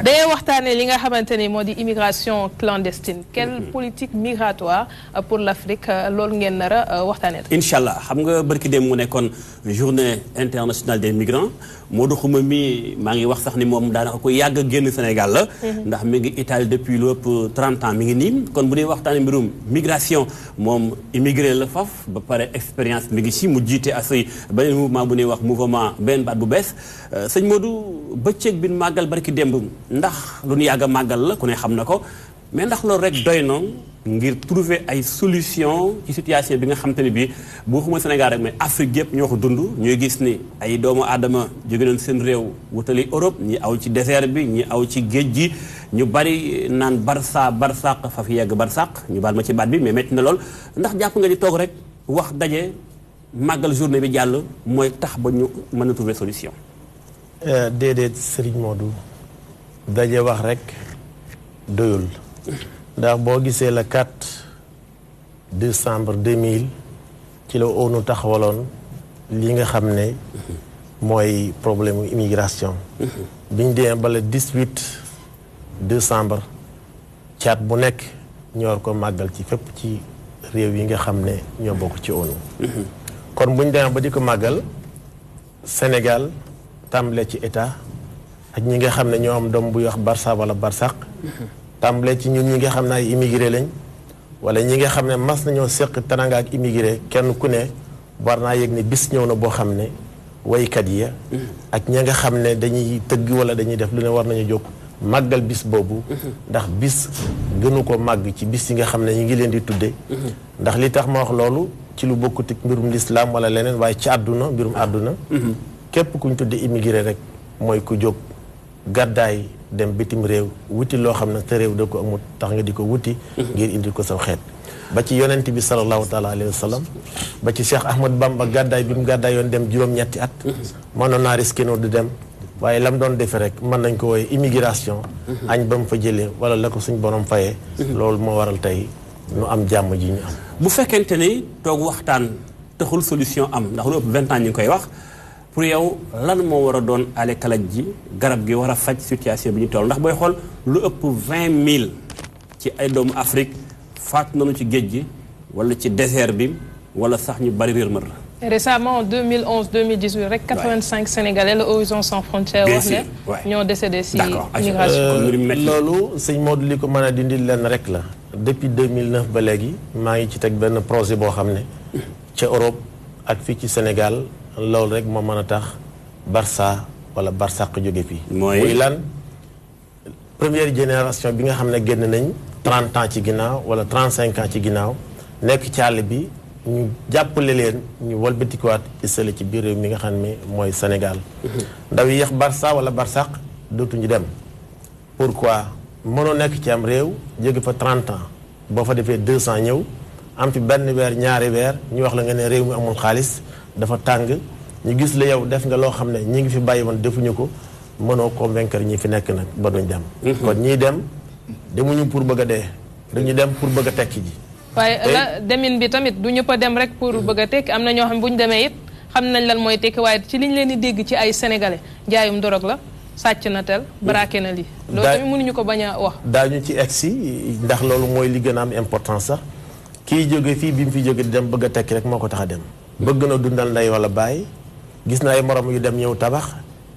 dañuy waxtaanee li nga xamante ni moo di immigration clandestine. quelle politique migratoire pour l'Afrique loolu ngeen nar a waxtaanee. incha allah xam nga barki dem mu nekkoon journée internationale des migrants Modou Xuma mi maa ngi wax sax ni moom daanaka ko yàgg a génn Sénégal la. ndax mi ngi Italie depuis lu ëpp 30 ans mi ngi nii kon bu dee waxtaanee mbirum migration moom immigré la faf ba pare expérience mi ngi si mu jiite asay beneen mouvement bu ñuy wax mouvement benn baat bu bees sëñ Modou bëccëg bi màggal barki démb ndax lu ñu yàgg a màggal la ku ne xam na ko mais ndax loolu rek doy na ngir trouver ay solution ci situation bi nga xam te ne bii boo xuma Sénégal rek mais Afrique yëpp ñoo ko dund ñooy gis ni ay doomu aadama jóge nañ seen réew wutali Europe ñi aw ci désert bi ñi aw ci géej gi ñu bari naan barsaq fa fi yegg barsaq ñu baal ma ci baat bi mais métti na lool ndax jàpp nga ni toog rek wax daje màggal journée bi jàll mooy tax ba ñu mën a trouver solution. déedéet Serigne Modou daje wax rek doyul. ndax boo gisee le 4 décembre 2000 ci la ONU taxawaloon li nga xam ne mooy problème immigration biñ demee ba le 18 décembre caat bu nekk ñoo war ko màggal ci fépp ci réew yi nga xam ne ñoo bokk ci ONU kon buñ demee ba di ko màggal Sénégal tàmbale ci état ak ñi nga xam ne ñoo am doom buy wax Barça wala Barsaq tàmbale ci ñun ñi nga xam ne ay immigré lañ wala ñi nga xam ne mas nañoo seq tananga ak immigré kenn ku ne war naa yëg ne bis ñëw na boo xam ne waykat ya ak ña nga xam ne dañuy tëgg wala dañuy def lu ne war nañu jóg màggal bis boobu ndax bis gënu ko màgg ci bis yi nga xam ne ñu ngi leen di tudde ndax li tax ma wax loolu ci lu bokkut ak mbirum lislaam wala leneen waaye ci àdduna mbirum àdduna képp ku ñu tudde immigré rek mooy ku jóg gàddaay dem bitim réew wuti loo xam ne te réew da ko amut tax nga di ko wuti ngir indi ko saw xeet ba ci yonent bi sallallahu taala alayhi wa sallam ba ci Cheikh Ahmad Bamba gàddaay bi mu gàddaay yoon dem juróom-ñetti at mënoon naa risqué no du dem waaye lam doon defe rek mën nañ ko wooye immigration añ ba mu fa jëlee wala la ko suñ borom fayee loolu moo waral tey nu am jàmm ji ñu am bu fekkente ni toog waxtaan taxul solution am ndax lu ëpp 20 ans ñu ngi koy wax pour yow lan moo war a doon ale kalaj ji garab gi war a faj situation bi ñu toll ndax booy xool lu ëpp 20 000 ci ay doomu Afrique faatu nañu ci géej gi wala ci désert bi wala sax ñu bari réer mër la. Récemment en 2011-2018 rek 85 Sénégalais la Horizon Sans Frontières wax ne ñoo décédé si immigration. loolu sëñ Modou li ko mën a dindi lenn rek la depuis 2009 ba léegi maa ngi ci teg benn projet boo xam ne ca Europe ak fii ci Sénégal loolu rek moo mën a tax Barça wala Barsaq jóge fii. muy lan première génération bi nga xam ne génn nañ 30 ans ci ginnaaw wala 35 ans ci ginnaaw nekk ci àll bi ñu jàppale leen ñu walbatikuwaat isale ci biir réew mi nga xam ne mooy Sénégal. ndaw yi yéex Barça wala Barsaq dootuñu dem. pourquoi mënoo nekk ci am réew jóge fa 30 ans boo fa defee 200 ñëw am fi benn weer ñaari weer ñu wax la nga ne réew mi amul xaalis dafa tàng ñu gis la yow def nga loo xam ne ñi ngi fi bàyyi woon defuñu ko mënoo convaincre ñi fi nekk nag ba duñ dem. kon ñiy dem demuñu pour bëgg a dee dañu dem pour bëgg a tekki ji. waaye la demin bi tamit du ñëpp a dem rek pour bëgg a tekki am na ñoo xam bu ñu demee it xam nañ lan mooy tekki waaye ci liñ leen di dégg ci ay sénégalais jaayum dorog la sàcc na tel braqué na lii. loolu tamit mënuñu ko bañ a wax. daañu ci egsi ndax loolu mooy li gën a am importance sax kiy jóge fii bi mu fi jóge di dem bëgg a tekki rek moo ko tax a dem. bëgg na dundal ndey wala bàyyi gis na ay morom yu dem ñëw tabax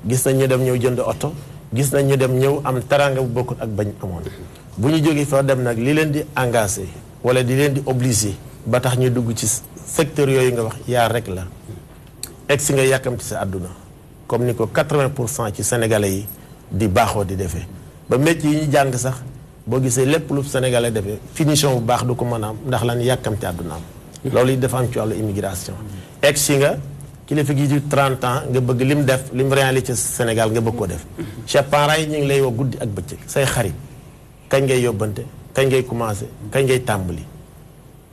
gis na ñu dem ñëw jënd oto gis na ñu dem ñëw am taranga bu bokkut ak bañ amoon bu ñu jógee fa dem nag li leen di engagé wala di leen di obligé ba tax ñu dugg ci secteur yooyu nga wax yaar rek la egsi nga yàkkamti sa àdduna comme ni ko 80% ci sénégalais yi di baaxoo di defee ba métier yi ñu jàng sax boo gisee lépp lu sénégalais defee finition bu baax du ko mën a am ndax lan yàkkamti àdduna am loolu it dafa am ci wàllu immigration egsi nga kilifa gi di 30 ans nga bëgg lim def lim réalité Sénégal nga bëgg koo def chef parents yi ñu ngi lay woo guddi ak bëccëg say xarit kañ ngay yóbbante kañ ngay commencé kañ ngay tàmbali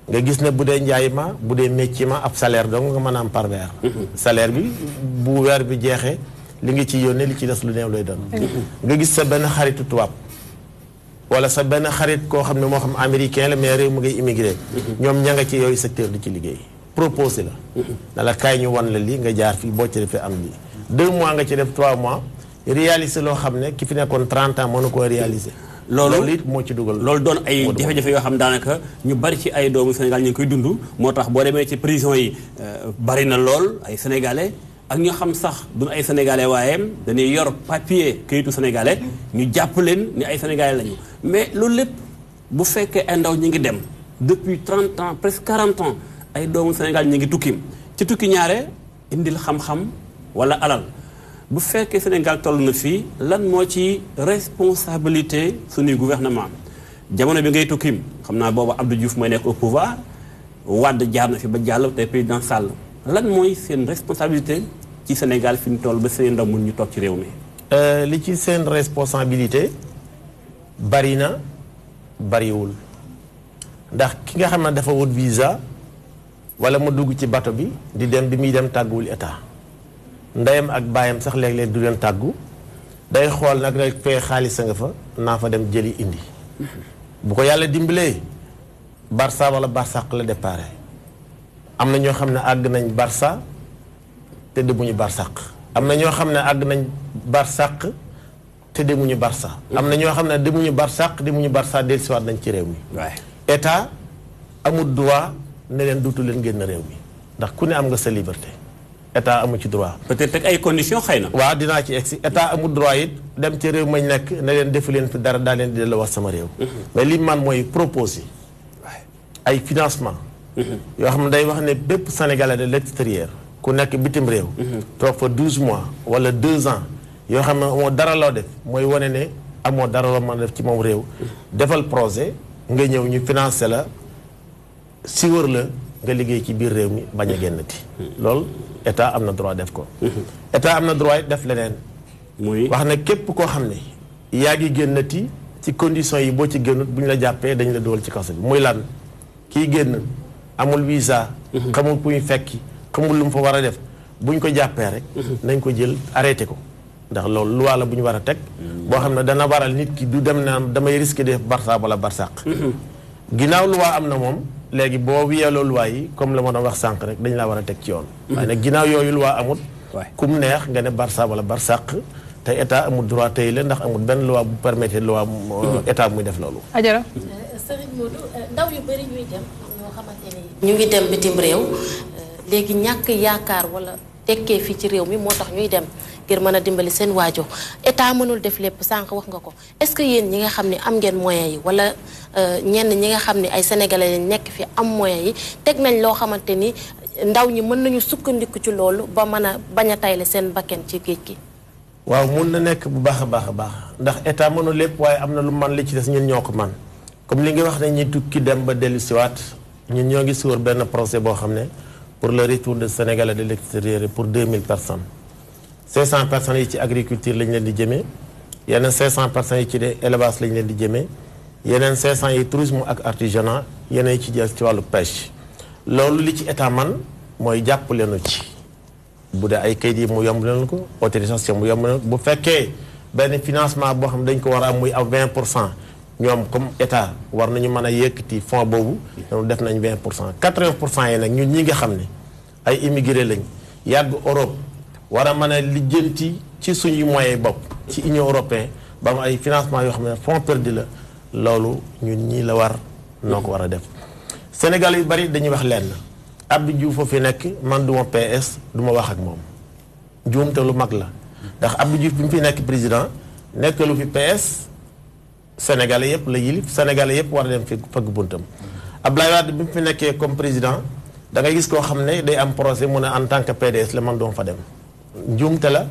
nga gis ne bu dee njaay ma bu dee métier ma ab salaire dong nga mën a am par weer salaire bi bu weer bi jeexee li nga ci yónnee li ci des lu néew lay doon nga gis sa benn xaritu tubaab wala sa benn xarit koo xam ne moo xam américain la mais réew mu ngay immigré ñoom ña nga ci yooyu secteur di ci liggéey proposé la na la kaay ñu wan la lii nga jaar fii boo ci defee am lii 2 mois nga ci def 3 mois réaliser loo xam ne ki fi nekkoon 30 ans mënu koo réaliser loolu it moo ci dugal loolu doon ay jafe-jafe yoo xam daanaka ñu bari ci ay doomu Sénégal ñu ngi koy dund moo tax boo demee ci prison yi bari na lool ay sénégalais ak ñoo xam sax duñ ay sénégalais waaye dañuy yor papier kayitu sénégalais ñu jàpp leen ni ay sénégalais lañu mais loolu lépp bu fekkee ay ndaw ñi ngi dem depuis 30 ans presque 40 ans ay doomu Sénégal ñi ngi tukki ci tukki ñaare indil xam-xam wala alal bu fekkee Sénégal toll na fii lan moo ci responsabilité suñuy gouvernement jamono bi ngay tukkim xam naa boobu Abdou Diouf mooy nekk au pouvoir Wade jaar na fi ba jàll te président Sall lan mooy seen responsabilité ci Sénégal fi ñu toll ba seen ndaw mun ñu toog ci réew mi. li ci seen responsabilité bari na bariwul ndax ki nga xam ne dafa wut visa wala mu dugg ci bato bi di dem bi muy dem tàgguwul état. ndeyam ak baayam sax léeg-léeg du leen tàggu day xool nag rek fee xaalis a nga fa naa fa dem jëli indi bu ko yàlla dimbalee Barça wala Barsaq la déparé am na ñoo xam ne àgg nañ Barça te demuñu Barsaq am na ñoo xam ne àgg nañ Barsaq te demuñu Barça am na ñoo xam ne demuñu Barsaq demuñu Barça dellusiwaat nañ ci réew mi état amul droit ne leen duutu leen génn réew mi ndax ku ne am nga sa liberté état amu ci droit. peut-être ak ay conditions xëy na. waaw dinaa ci egsi état amul droit it dem ci réew mañ nekk ne leen defu leen fi dara daa leen di delloo wax sama réew. mais li man mooy proposer ay financement yoo xam ne day wax ne bépp sénégalais de l'extérieur ku nekk bitim réew toog fa 12 mois wala 2 ans yoo xam ne amoo dara loo def mooy wane ne amoo dara loo mën a def ci moom réew defal projet nga ñëw ñu financé la si wër la nga liggéey ci biir réew mi bañ a génnati loolu état am na droit def ko état am na droit def leneen muy wax ne képp koo xam ne yaa ngi génnati ci conditions yi boo ci génnut bu ñu la jàppee dañu la dugal ci kaso bi muy lan kii génn amul visa xamul ku ñu fekki xamul lu mu fa war a def bu ñu ko jàppee rek nañ ko jël arrêté ko ndax loolu loi la bu ñu war a teg boo xam ne dana waral nit ki du dem naan damay risqué def barça wala barsàq ginnaaw loi am na moom léegi boo wiyeloo loi yi comme la ma doon wax sànq rek dañ laa war a teg ci yoon waaye nag ginnaaw yooyu loi amut kum neex nga ne barça wala barsàq te état amul droit tey la ndax amul benn loi bu permettre loi état muy def loolu Adjara Serigne Modou ndaw yu bëri ñuy dem ñoo xamante ne ñu ngi dem bitim réew léegi ñàkk yaakaar wala tekkee fii ci réew mi moo tax ñuy dem ngir mën a dimbali seen waajur état mënul def lépp sànq wax nga ko est-ce que yéen ñi nga xam ne am ngeen moyens yi wala ñenn ñi nga xam ne ay sénégalais lañ nekk fi am moyens yi teg nañ loo xamante ni ndaw ñi mën nañu sukkandiku ci loolu ba mën a bañ a tayle seen bakken ci géej gi. waaw mun na nekk bu baax a baax a baax ndax état mënul lépp waaye am na lu man li ci des ñun ñoo ko man comme li nga wax ne ñi tukki dem ba dellu siwaat ñun ñoo ngi suur benn projet boo xam ne pour le retour de Sénégalais de l'extérieur pour 2000 personnes 500 personnes yi ci agriculture lañ leen di jëmee yeneen 500 personnes yi ci de élevage lañ leen di jëmee yeneen 500 yi tourisme ak artisanat yeneen yi ci jël ci wàllu pêche loolu li ci état man mooy jàpp leenu ci bu dee ay kayit yi mu yomb leen ko autorisation mu yomb leen bu fekkee benn financement boo xam dañ ko war a am muy am 20% ñoom comme état war nañu mën a yëkkati fonds boobu ñoom def nañ 20% 80% yi nag ñun ñi nga xam ne ay immigré lañ yàgg Europe war a mën a lijjanti ci suñuy moyens bopp ci Union européenne ba am ay financement yoo xam ne fonds perdu la loolu ñun ñii la war noo ko war a def Sénégal yu bari dañuy wax lenn Abdou Diouf foofu nekk man duma PS duma wax ak moom njuumte lu mag la ndax Abdou Diouf bi mu fi nekk président nekk lu fi PS Sénégalais yëpp la yilif Sénégalais yëpp war a dem fi fëgg buntam Abdoulaye Wade bi mu fi nekkee comme président da ngay gis koo xam ne day am projet mu ne en tant que PDS la man doon fa dem njuumte la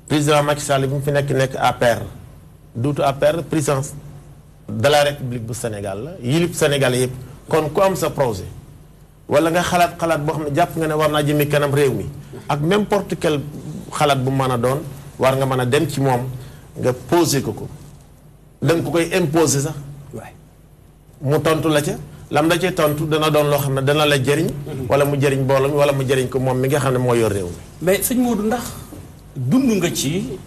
président Macky Sall bi mu fi nekk APR duutu APR présidence de la République bu Sénégal la yilif Sénégalais yëpp kon ku am sa projet wala nga xalaat boo xam ne jàpp nga ne war naa jëmi kanam réew mi ak n'importe quel xalaat bu mën a doon war nga mën a dem ci moom nga posé ko da nga ko koy imposer sax mu tontu la ca lam la ca tontu dana doon loo xam ne dana la jëriñ wala mu jëriñ mbooloo mi wala mu jëriñ ko moom mi nga xam ne moo yor réew mi mais sëñ Modou ndax dund nga ci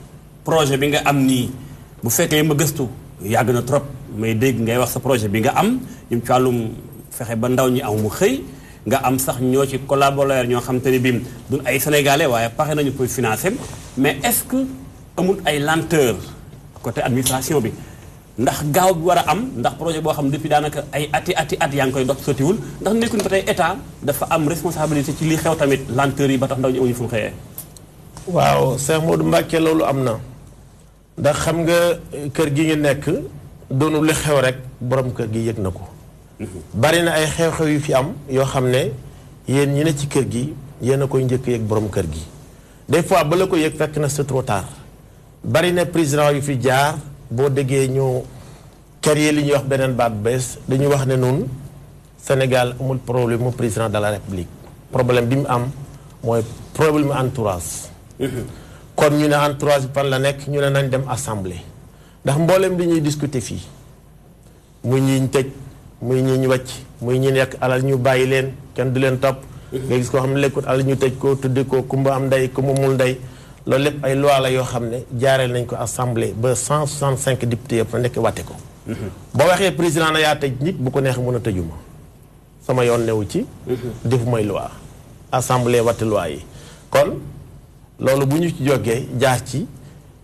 projet bi nga am nii bu fekkee ma gëstu yàgg na trop may dégg ngay wax sa projet bi nga am ñu ci wàllum fexe ba ndaw ñi am mu xëy nga am sax ñoo ci collaborateur ñoo xam te ne bii duñ ay sénégalais waaye pare nañu pour financer mais est-ce que amul ay lenteur côté administration bi ndax gaaw bi war a am ndax projet boo xam depuis daanaka ay at yaa ngi koy dox sottiwul ndax nekkuñ ba tey état dafa am responsabilité ci li xew tamit lenteur yi ba tax ndaw ñu amuñu fu mu xëyee. waaw Cheikh Modou Mbacké loolu am na ndax xam nga kër gi nga nekk doonu li xew rek borom kër gi yëg na ko. bari na ay xew-xew yu fi am yoo xam ne yéen ñi ne ci kër gi yéen a koy njëkk yëg borom kër gi des fois ba la ko yëg fekk na c'est trop tard bari na président yu fi jaar boo déggee ñu créer li ñuy wax beneen baat bees dañuy wax ne noonu Sénégal amul problème mu président de la République problème bi mu am mooy problème mu entourage. kon ñu ne entourage bi fan la nekk ñu ne nañ dem assemblée ndax mboolem li ñuy discuter fii muy ñi ñu tëj. muy ñi ñu wàcc muy ñi nekk alal ñu bàyyi leen kenn du leen topp nga gis koo xam ne lekkut alal ñu tëj ko tudde ko kumba am ndey kumba mul ndey loolu lépp ay loi la yoo xam ne jaareel nañ ko assemblée ba 165 députés yëpp nekk wàtte ko boo waxee président na yaa tëj nit bu ko neex mën a tëjuma sama yoon newu ci defu mooy loi assemblée wàtte loi yi kon loolu bu ñu ci jógee jaar ci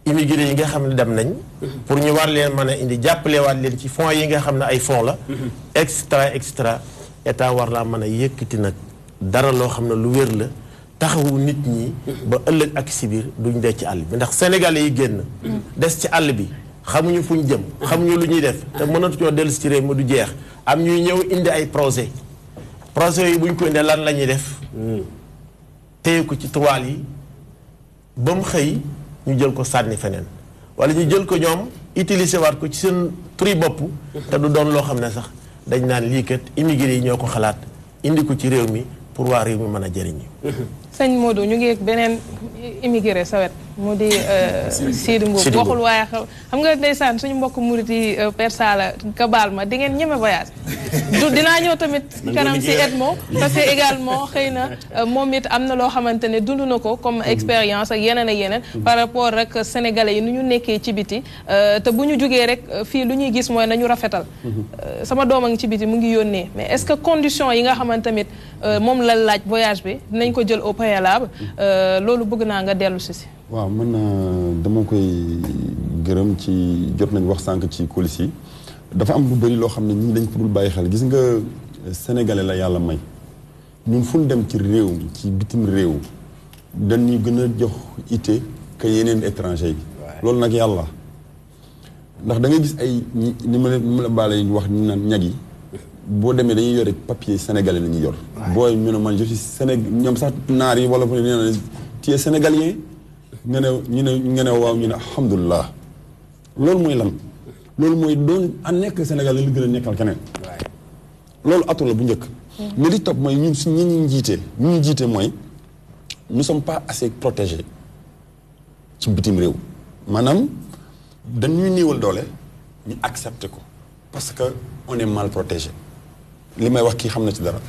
immigré yi nga xam ne dem nañ pour ñu war leen mën a indi jàppale waat leen ci fonds yi nga xam ne ay fonds la extra état war laa mën a yëkkati nag dara loo xam ne lu wér la taxawu nit ñi ba ëllëg ak si biir duñ dee ci àll bi ndax sénégalais yi génn des ci àll bi xamuñu fuñ jëm xamuñu lu ñuy def te mënatuñoo dellu si ci réew mi du jeex am ñuy ñëw indi ay projet projet yi bu ñu ko indee lan la ñuy def téye ko ci toile yi ba mu xëy ñu jël ko sànni feneen wala ñu jël ko ñoom utiliser waat ko ci seen turi bopp te du doon loo xam ne sax dañ naan lii kat immigré yi ñoo ko xalaat indi ko ci réew mi pour waa réew mi mën a jëriñu. sëñ Modou ñu ngi beneen immigré sawet mu di Sidi Mbuub waxul waaye xam nga ndeysaan suñu mbokk murit yi Père Sala kabaal ma di ngeen ñeme voyage dinaa ñëw tamit kanam si Edmo parce que également xëy na moom it am na loo xamante ne dund na ko comme expérience ak yeneen par rapport ak sénégalais yi nu ñu nekkee ci biti te bu ñu jógee rek fii lu ñuy gis mooy nañu rafetal sama doom a ngi ci biti mu ngi yónnee mais est-ce que condition yi nga xamante tamit moom la laaj voyage bi dinañ ko jël au préalable loolu bëgg naa nga dellu si. waaw man dama koy gërëm ci jot nañ wax sànq ci coulisses yi dafa am lu bëri loo xam ne ñii dañ ko dul bàyyi xel gis nga sénégalais la yàlla may ñun fu ñu dem ci réew ci bitim réew dañuy gën a jox ité que yeneen étranger yi. loolu nag yàlla ndax da ngay gis ay ni ma la baale wax ni naan ñag yi boo demee dañuy yore papier sénégalais la ñuy yor. booy ñu ne man je suis ñoom sax naar yi wala fu ne nee na tu es sénégalien nga ne waaw ñu ne alhamdulilah loolu mooy lan loolu mooy doon a nekk sénégalais li gën a nekkal keneen loolu atu la bu njëkk mais li topp mooy ñun si ñi ñu jiite mooy nous sommes pas assez protégés ci bitim réew maanaam dañuy néewal doole ñu accepter ko parce que on est mal protégé li may wax kii xam na ci dara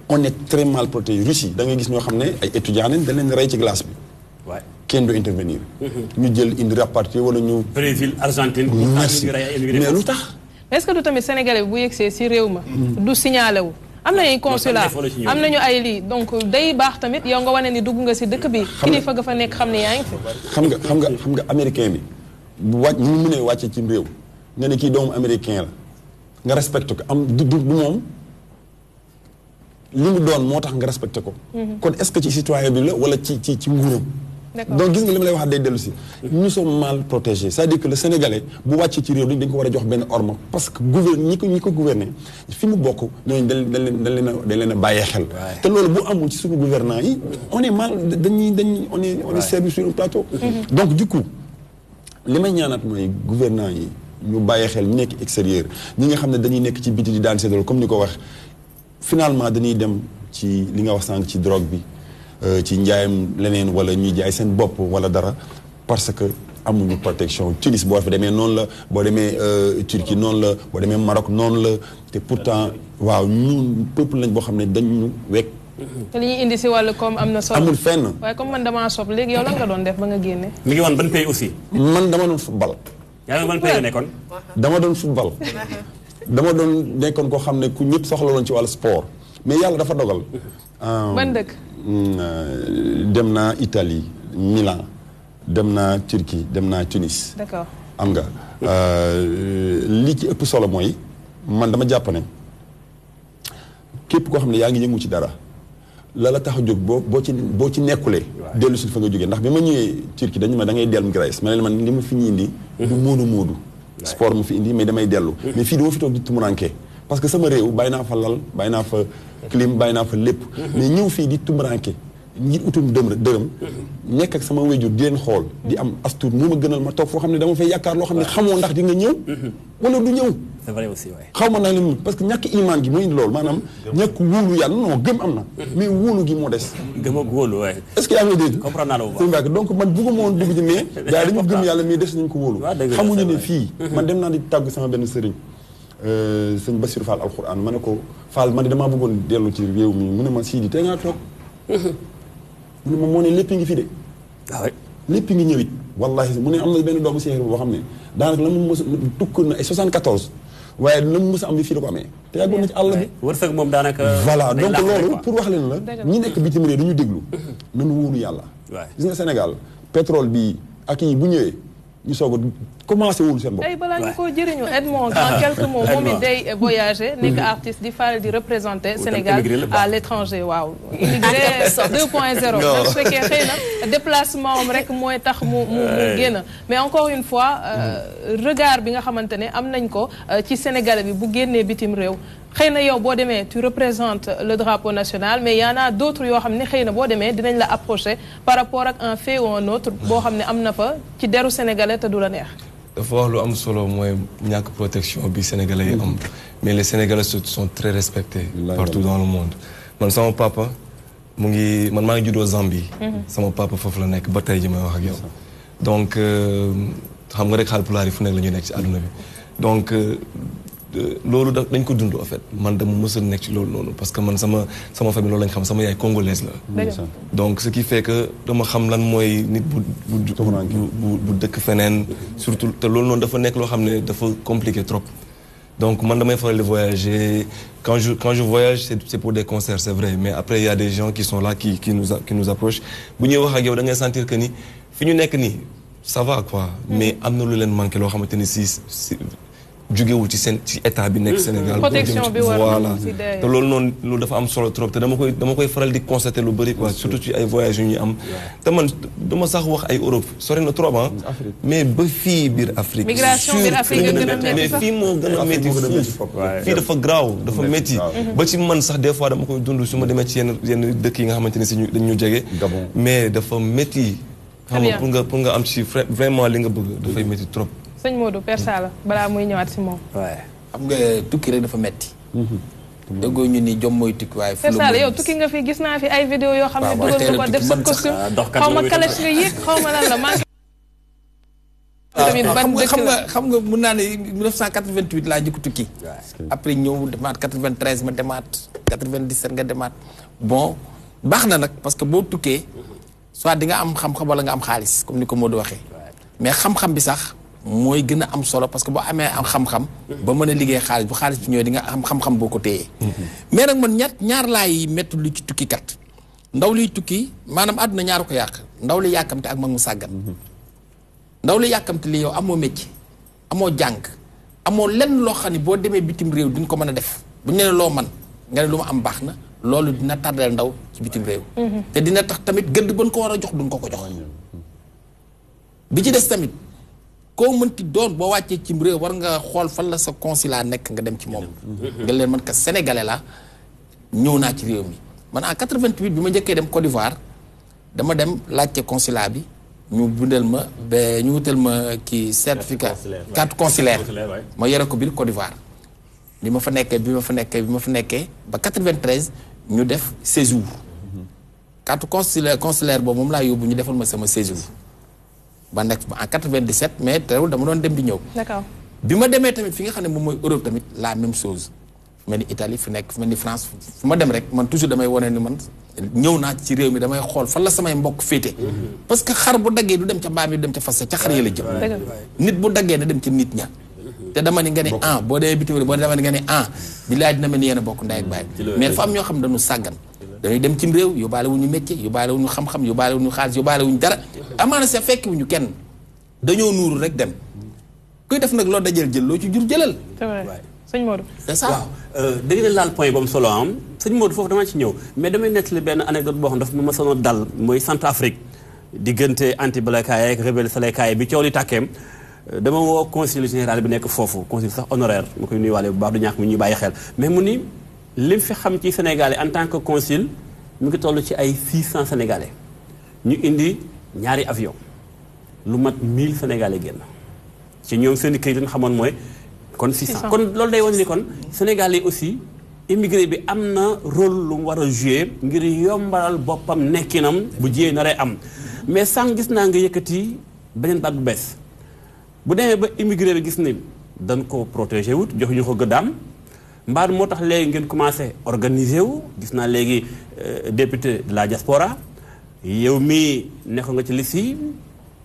on est très mal protégé Russie da ngay gis ñoo xam ne ay étudiants nañ dañ leen rey ci glace bi kenn du intervenir ñu jël indi rapatrié wala ñu Brésil Argentine merci mais lu tax est-ce que du tamit sénégalais bi bu yegsee si réew ma du signalé wu am na ay consulat am nañu ay lii donc day baax tamit yow nga wane ni dugg nga si dëkk bi kilifa nga fa nekk xam ne yaa ngi fi xam nga américain bi bu wàcc ñu mënee wàcce ci réew nga ne kii doomu américain la nga respecté ko am du moom li mu doon moo tax nga respecté ko kon est-ce que ci citoyen bi la wala ci nguuram donc gis nga li ma lay wax day dellu si nous sommes mal protégés c'est-à-dire que le sénégalais bu wàccee ci réew dañ ko war a jox benn orma parce que ñi ko gouverner fi mu bokk ñooñu dañ leen a bàyyee xel te loolu bu amul ci suñu gouvernants yi on est mal on est servi sur le plateau donc du coup li may ñaanaat mooy gouvernants yi ñu bàyyee xel ñu nekk extérieur ñi nga xam ne dañuy nekk ci biti di daan seddal comme ni ko wax finalement dañuy dem ci li nga wax sànq ci drogue bi ci njaayam leneen wala ñuy jaay seen bopp wala dara parce que amuñu protection Tunis boo fa demee noonu la boo demee Turquie noonu la boo demee Maroc noonu la te pourtant waaw ñun peuple lañ boo xam ne dañu wekk te li ñuy indi si wàllu comme am na solo amul fenn waaye comme man damaa sob léegi yow lan nga doon def ba nga génne mi ngi woon ban pays aussi man dama doon football yaa ngi ban pays nga nekkoon dama doon football dama doon nekkoon koo xam ne ku ñëpp soxla woon ci wàllu sport mais yàlla dafa dogal ban dëkk dem naa Italie Milan dem naa Turquie dem naa Tunis d'accord am nga li ci ëpp solo mooy man dama jàpp ne képp koo xam ne yaa ngi yëngu ci dara la tax a jóg boo ci nekkulee dellu si fa nga jógee ndax bi ma ñëwee Turquie dañu ma da ngay dellu Grèce ma ne man li ma fi ñu indi du moodu sport mu fi indi mais damay dellu mais fii dama fi toog di tumuranke parce que sama réew bàyyi naa fa lal bàyyi naa fa clim bàyyi naa fa lépp mais ñëw fii di tumuranke ngir utum dërëm nekk ak sama wéjur di leen xool di am astuut moo ma gënal ma toog foo xam ne dama fay yaakaar loo xam ne xamoo ndax di nga ñëw wala du ñëw c'est vrai aussi waay xaw ma naa leen parce que ñàkk imaan gi mooy indi loolu maanaam ñàkk wóolu yàlla non gëm am na mais wóolu gi moo des gëm ak wóolu waay est-ce que yaa ngi dégg comprendre naa la bu baax donc man bëgguma woon dugg ci mais gars yi dañu gëm yàlla mais des nañu ko wóolu xamuñu ne fii man dem naa di tàggu sama benn sëriñ sëñ Bassirou Fall alxuraan ma ne ko Fall man de damaa bëggoon dellu ci réew mi mu ne ma Sidi tey ngaa toog mu ne ma moo ne lépp ngi fi de waaw lépp ngi ñëwit wallahi mu ne am na benn doomu Cheikh boo xam ne daanaka la mu mës tukk na ay 74 waaye la mu mës a am bi fii la ko amee te yàggoon na ci àll bi wërsëg moom daanaka voilà donc loolu pour wax leen la ñi nekk bitim réew dañu déglu nanu wóolu yàlla gis nga Sénégal pétrole bi ak yi bu ñëwee ñu soog a commencé wul seen bopp. tey balaa ñu ko jëriñu Edmond en quelques mots moom it day voyager nekk artiste di faral di représenter Sénégal à l'étranger waaw. immigré 2.0 même su fekkee xëy na déplacement am rek mooy tax mu génn mais encore une fois regard bi nga xamante ne am nañ ko ci Sénégalais bi bu génnee bitim réew xëy na yow boo demee tu représentes le drapeau national mais y en a d'autres yoo xam ne xëy na boo demee dinañ la approcher par rapport ak un fait ou un autre boo xam ne am na fa ci deru sénégalais te du la neex. dafa wax lu am solo mooy ñàkk protection bi sénégalais yi am mais les sénégalais sont très respectés partout dans le monde man sama papa mu ngi man maa ngi juddoo Zambie sama papa foofu la nekk ba tey ji may wax ak yow donc xam nga rek Haalpulaar yi fu nekk la ñuy nekk ci àdduna bi donc loolu dañ ko dund en fait man dama mës a nekk ci loolu noonu parce que man sama famille loolu lañ xam sama yaay congolaise la donc ce qui fait que dama xam lan mooy nit bu dëkk feneen surtout te loolu noonu dafa nekk loo xam ne dafa compliqué trop donc man damay faral di voyager quand je voyage c'est pour des concerts c'est vrai mais après il y a des gens qui sont là qui nous approchent bu ñuy wax ak yow da ngay sentir que ni fi ñu nekk nii ça va quoi mais am na lu leen manqué loo xamante ni si jógewul ci seen ci état bi nekk Sénégal protection bi voilà te loolu noonu loolu dafa am solo trop te dama koy faral di constater lu bëri quoi surtout ci ay voyages yu ñuy am te man dama sax wax ay Europe sori na trop mais ba fii biir Afrique migration biir Afrique gën a métti mais fii moo gën a métti fii dafa graaw dafa métti ba ci man sax des fois dama koy dund su ma demee ci yenn dëkk yi nga xamante ni si dañ ñu jege mais dafa métti xam nga pour nga am ci vraiment li nga bëgg dafay métti trop sëñ Modou Père Sala balaa muy ñëwaat si moom. waaw xam nga tukki rek dafa metti déggoo ñu ni jom mooy tukki waaye. Père Sala yow tukki nga fi gis naa fi ay vidéo yoo xam ne dugal nga ko def sa costume xaw ma calèche nga yéeg xaw ma lan la man. xam nga mun naa ne 1988 laa njëkk tukki. après ñëw demaat 93 ma demaat 97 nga demaat bon baax na nag parce que boo tukkee soit di nga am xam-xam wala nga am xaalis comme ni ko Modou waxee mais xam-xam bi sax. mooy gën a am solo parce que boo amee am xam-xam ba mën a liggéey xaalis bu xaalis bi ñëwee di nga am xam-xam boo ko téyee mais nag man ñaar laay métti lu ci tukki kat ndaw liy tukki maanaam àdduna ñaar ko yàq ndaw li yàkkamte ak mag mu sàggan ndaw li yàkkamte li yow amoo métier amoo jàng amoo lenn loo xam ne boo demee bitim réew duñ ko mën a def bu ñu ne loo man nga ne lu ma am baax na loolu dina tardeel ndaw ci bitim réew te dina tax tamit gëdd ban ko war a jox duñ ko jox bi ci des tamit koo mënti doon boo wàccee ci réew war nga xool fan la sa consulat nekk nga dem ci moom nga leen man ka sénégalais la ñëw naa ci réew mi man en 88 bi ma njëkkee dem Côte d'Ivoire dama dem laajte consulat bi ñu bindal ma ba ñu wutal ma kii certificat carte consulaire ma yore ko biir Côte d'Ivoire bi ma fa nekkee ba 93 ñu def séjour carte consulaire boobu moom laa yóbbu ñu defal ma sama séjour ba nekk en 97 mais teewul dama doon dem di ñëw. D'accord. bi ma demee tamit fi nga xam ne moom mooy Europe tamit la même chose fu mel ni Italie fu nekk fu mel ni France fu ma dem rek man toujours damay wane ni man ñëw naa ci réew mi damay xool fan la samay mbokk féete. parce que xar bu daggee du dem ca mbaam yi du dem ca fas ca xar yi la jëm. nit bu daggee na dem ca nit ña. te dama ni nga ne boo demee bitim réew boo demee nga ne bilaay dina mel ni yéen a bokk ndey ak baay mais dafa am ñoo xam ne dañu sàggan. dañuy dem ci réew yóbbaale wuñu métier yóbbaale wuñu xam-xam yóbbaale wuñu xaalis yóbbaale wuñu dara amaana sa fekk wuñu kenn dañoo nuuru rek dem kuy def nag loo dajal jël loo ci jur jëlal. c'est vrai sëñ Modou. c'est ça waaw dégg nga laal point boobu solo am sëñ Modou foofu dama ci ñëw mais damay nettali benn anecdote boo xam dafa ma sono dal mooy Centrafrique diggante anti-balakaay ak rebelle salekaay bi coow li tàkkeem dama woo consul général bi nekk foofu consul sax honoraire mu koy nuyuwaale bu baax du ñàkk mu ñuy bàyyi xel mais mu ni lim fi xam ci Sénégalais en tant que consul mu ngi toll ci ay 600 Sénégalais ñu indi ñaari avion lu mat 1000 Sénégalais génn ci ñoom seen i këyit yi xamoon mooy kon 600 kon loolu day wane ni kon Sénégalais aussi immigré bi am na rôle lu mu war a jouer ngir yombalal boppam nekkinam bu jiyee naree am mais sànq gis naa nga yëkkati beneen baat bu bees bu demee ba immigré bi gis ni dañ ko protégé wut joxuñu ko gëddaam mbaar moo tax léegi ngeen commencé organiser wu gis naa léegi député de la diaspora yow mii nekk nga ci liste yi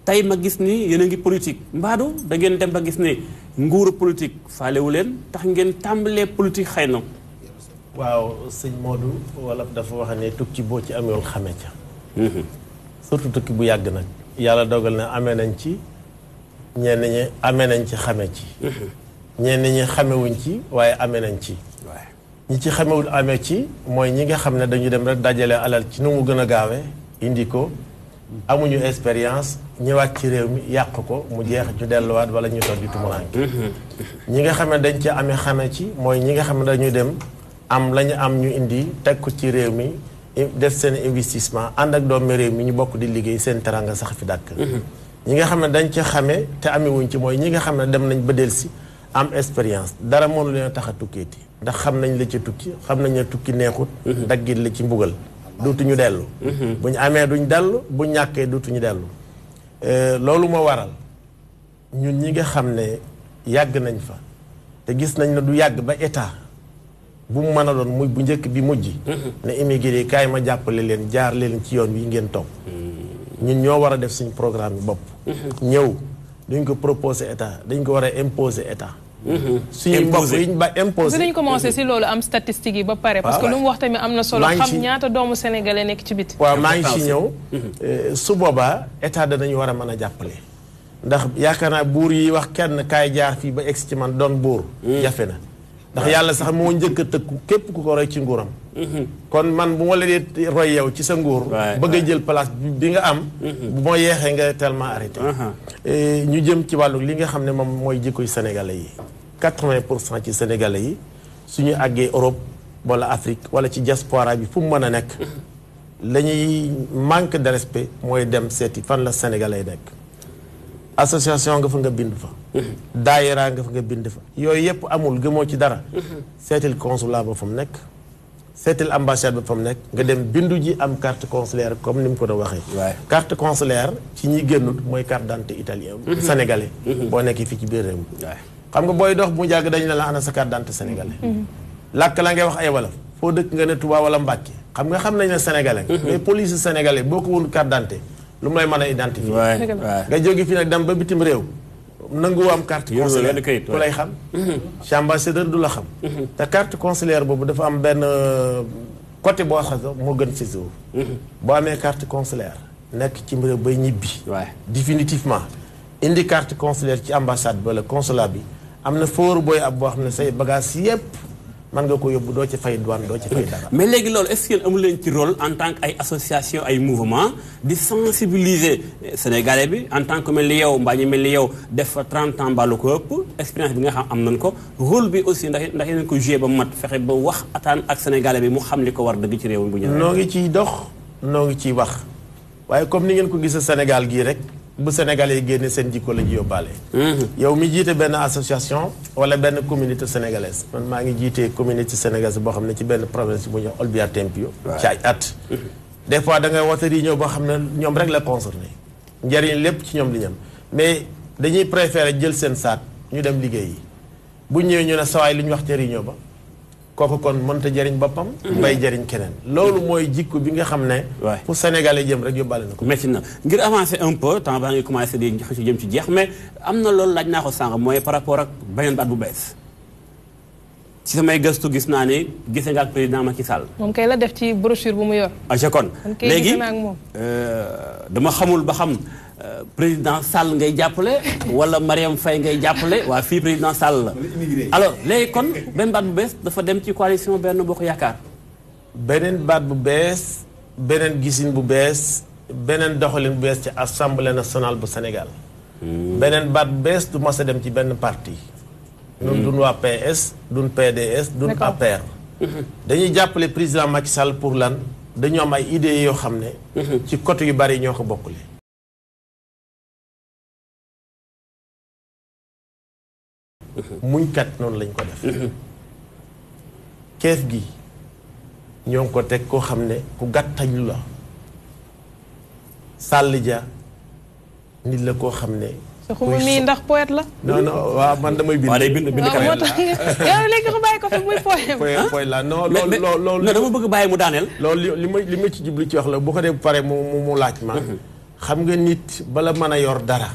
tey ma gis ni yéen a ngi politique mbaadu da ngeen dem ba gis ni nguuru politique faalewu leen tax ngeen tàmbalee politique xëy na. waaw sëñ Modou wala dafa wax ne tukki boo ci amewul xame ca. surtout tukki bu yàgg nag. yàlla dogal na amee nañ ci ñenn ñi amee nañ ci xame ci. ñenn ñi xamewuñ ci waaye amee nañ ci. ñi ci xamewul amee ci mooy ñi nga xam ne dañu dem rek dajale alal ci nu mu gën a gaawee indi ko amuñu expérience ñëwaat ci réew mi yàq ko mu jeex ñu delluwaat wala ñu toog di tumuraanke ñi nga xam ne dañ ci amee xame ci mooy ñi nga xam ne dañuy dem am la ñu am ñu indi teg ko ci réew mi def seen investissement ànd ak doomi réew mi ñu bokk di liggéey seen teranga sax fi dàkk ñi nga xam ne dañ ci xame te amewuñ ci mooy ñi nga xam ne dem nañ ba delsi am expérience dara mënu leen a tax a tukkeeti ndax xam nañ la ci tukki xam nañ ne tukki neexut daggit la ci mbugal dootuñu dellu bu ñu amee duñ dellu bu ñàkkee dootuñu dellu loolu moo waral ñun ñi nga xam ne yàgg nañ fa te gis nañ ne du yàgg ba état bu mu mën a doon muy bu njëkk bi mujj ne immigré kaay ma jàppale leen jaar leen ci yoon wi ngeen topp ñun ñoo war a def suñu programme yi bopp ñëw duñ ko proposer état dañ ko war a imposer état suñu mbokk yi ñu ba imposer dinañ commencé si loolu am statistiques yi ba pare parce que lu mu wax tamit am na solo xam ñaata doomu sénégalais nekk ci biti waaw maa ngi si ñëw su boobaa état danañu war a mën a jàppale ndax yaakaar naa buur yi wax kenn kaay jaar fii ba egsi ci man doon buur jafe na ndax yàlla sax moo njëkk a tëkku képp ku ko roy ci nguuram kon man bu ma la dee roy yow ci sa nguur bëgg a jël place bi nga am bu ma yeexee nga tellement arrêté ñu jëm ci wàllu li nga xam ne moom mooy jikkoy sénégalais yi 80% ci sénégalais yi suñu àggee Europe wala Afrique wala ci diaspora bi fu mu mën a nekk la ñuy manque de respect mooy dem seeti fan la sénégalais nekk association nga fa nga bind fa daayira nga fa nga bind fa yooyu yëpp amul gëmoo ci dara seetil consulat ba fa mu nekk seetil ambassade ba fa mu nekk nga dem bindu ji am carte consulaire comme ni mu ko doon waxee carte consulaire ci ñi génnut mooy carte d'identité italien sénégalais boo nekkee fii ci biir réew mi xam nga booy dox bu jàgg dañu ne la ana sa carte d'identité sénégalais làkk la ngay wax ay wolof foo dëkk nga ne Touba wala Mbàkke xam nañ ne sénégalais mais police sénégalais boo ko wun carte d'identité lu mu lay mën a identifier nga jóge fii nag dem ba bitim réew nangu am carte consulaire ku lay xam ci ambassadeur du la xam te carte consulaire boobu dafa am benn côté boo xam moo gën ci suuf boo amee carte consulaire nekk ci réew bay ñibbi définitivement indi carte consulaire ci ambassade bi wala consulat bi am na fóoru booy ab boo xam ne say bagage yépp mën nga ko yóbbu doo ci fay douane doo ci fay dara. mais léegi loolu est-ce que amul leen ci rôle en tant que ay association ay mouvement di sensibiliser sénégalais bi en tant que mel ni yow mbaa ñu mel ni yow def fa 30 ans mbaalu ko ëpp expérience bi nga xam am nañ ko rôle bi aussi ndax yéen ko joué ba mat fexe ba wax ataan ak sénégalais bi mu xam li ko war dëgg ci réew mi bu ñëwee. noo ngi ciy dox noo ngi ciy wax waaye comme ni ngeen ko gisee Sénégal gii rek. bu Sénégalais yi génne seen jikko la ji yóbbaale. yow mi jiite benn association wala benn communauté sénégalaise man maa ngi jiite communauté sénégalaise boo xam ne ci benn province bu ñuy wax Olbia Tempio. ci ay at. des fois da ngay woote réunion boo xam ne ñoom rek la concerné njëriñ lépp ci ñoom li ñam mais dañuy préférer jël seen saat ñu dem liggéey yi bu ñëwee ñu ne sawaay lu ñu wax ca réunion ba kooku kon mënta jëriñ boppam. bay jëriñ keneen. loolu mooy jikko bi nga xam ne. fu Sénégalais jëm rek yóbbaale na ko. métti na ngir avancer un peu temps baa ngi commencé di jëm ci jeex mais am na loolu laaj naa ko sànq mooy par rapport ak beneen baat bu bees. ci samay gëstu gis naa ne gise nga ak président Macky Sall. moom kay la def ci brochure bu mu yor. kon léegi dama xamul ba xam. président Sall ngay jàppale wala Mariam Faye ngay jàppale waa fii président Sall la alors léegi kon benn baat bu bees dafa dem ci coalition Benno Bokk Yaakaar. beneen baat bu bees beneen gisin bu bees beneen doxalin bu bees ci assemblée nationale bu Sénégal. beneen baat bu bees du mas a dem ci benn parti. ñun duñ waa PS duñ PDS duñ APR. dañuy jàppale président Macky Sall pour lan dañu am ay idées yoo xam ne. ci côté yu bari ñoo ko bokkule. muñkat noonu lañ ko def keef gi ñoo ngi ko teg koo xam ne ku gàttañlu la Sall Dia nit la koo xam ne xuma mii ndax poète la non waaw man damay bind day bind moo tax yow léegi ko bàyyi ko fi muy poète la non loolu dama bëgg bàyyi mu daaneel loolu li ma ci jublu ci wax la bu ko dee pare mu laaj ma xam nga nit bala mën a yor dara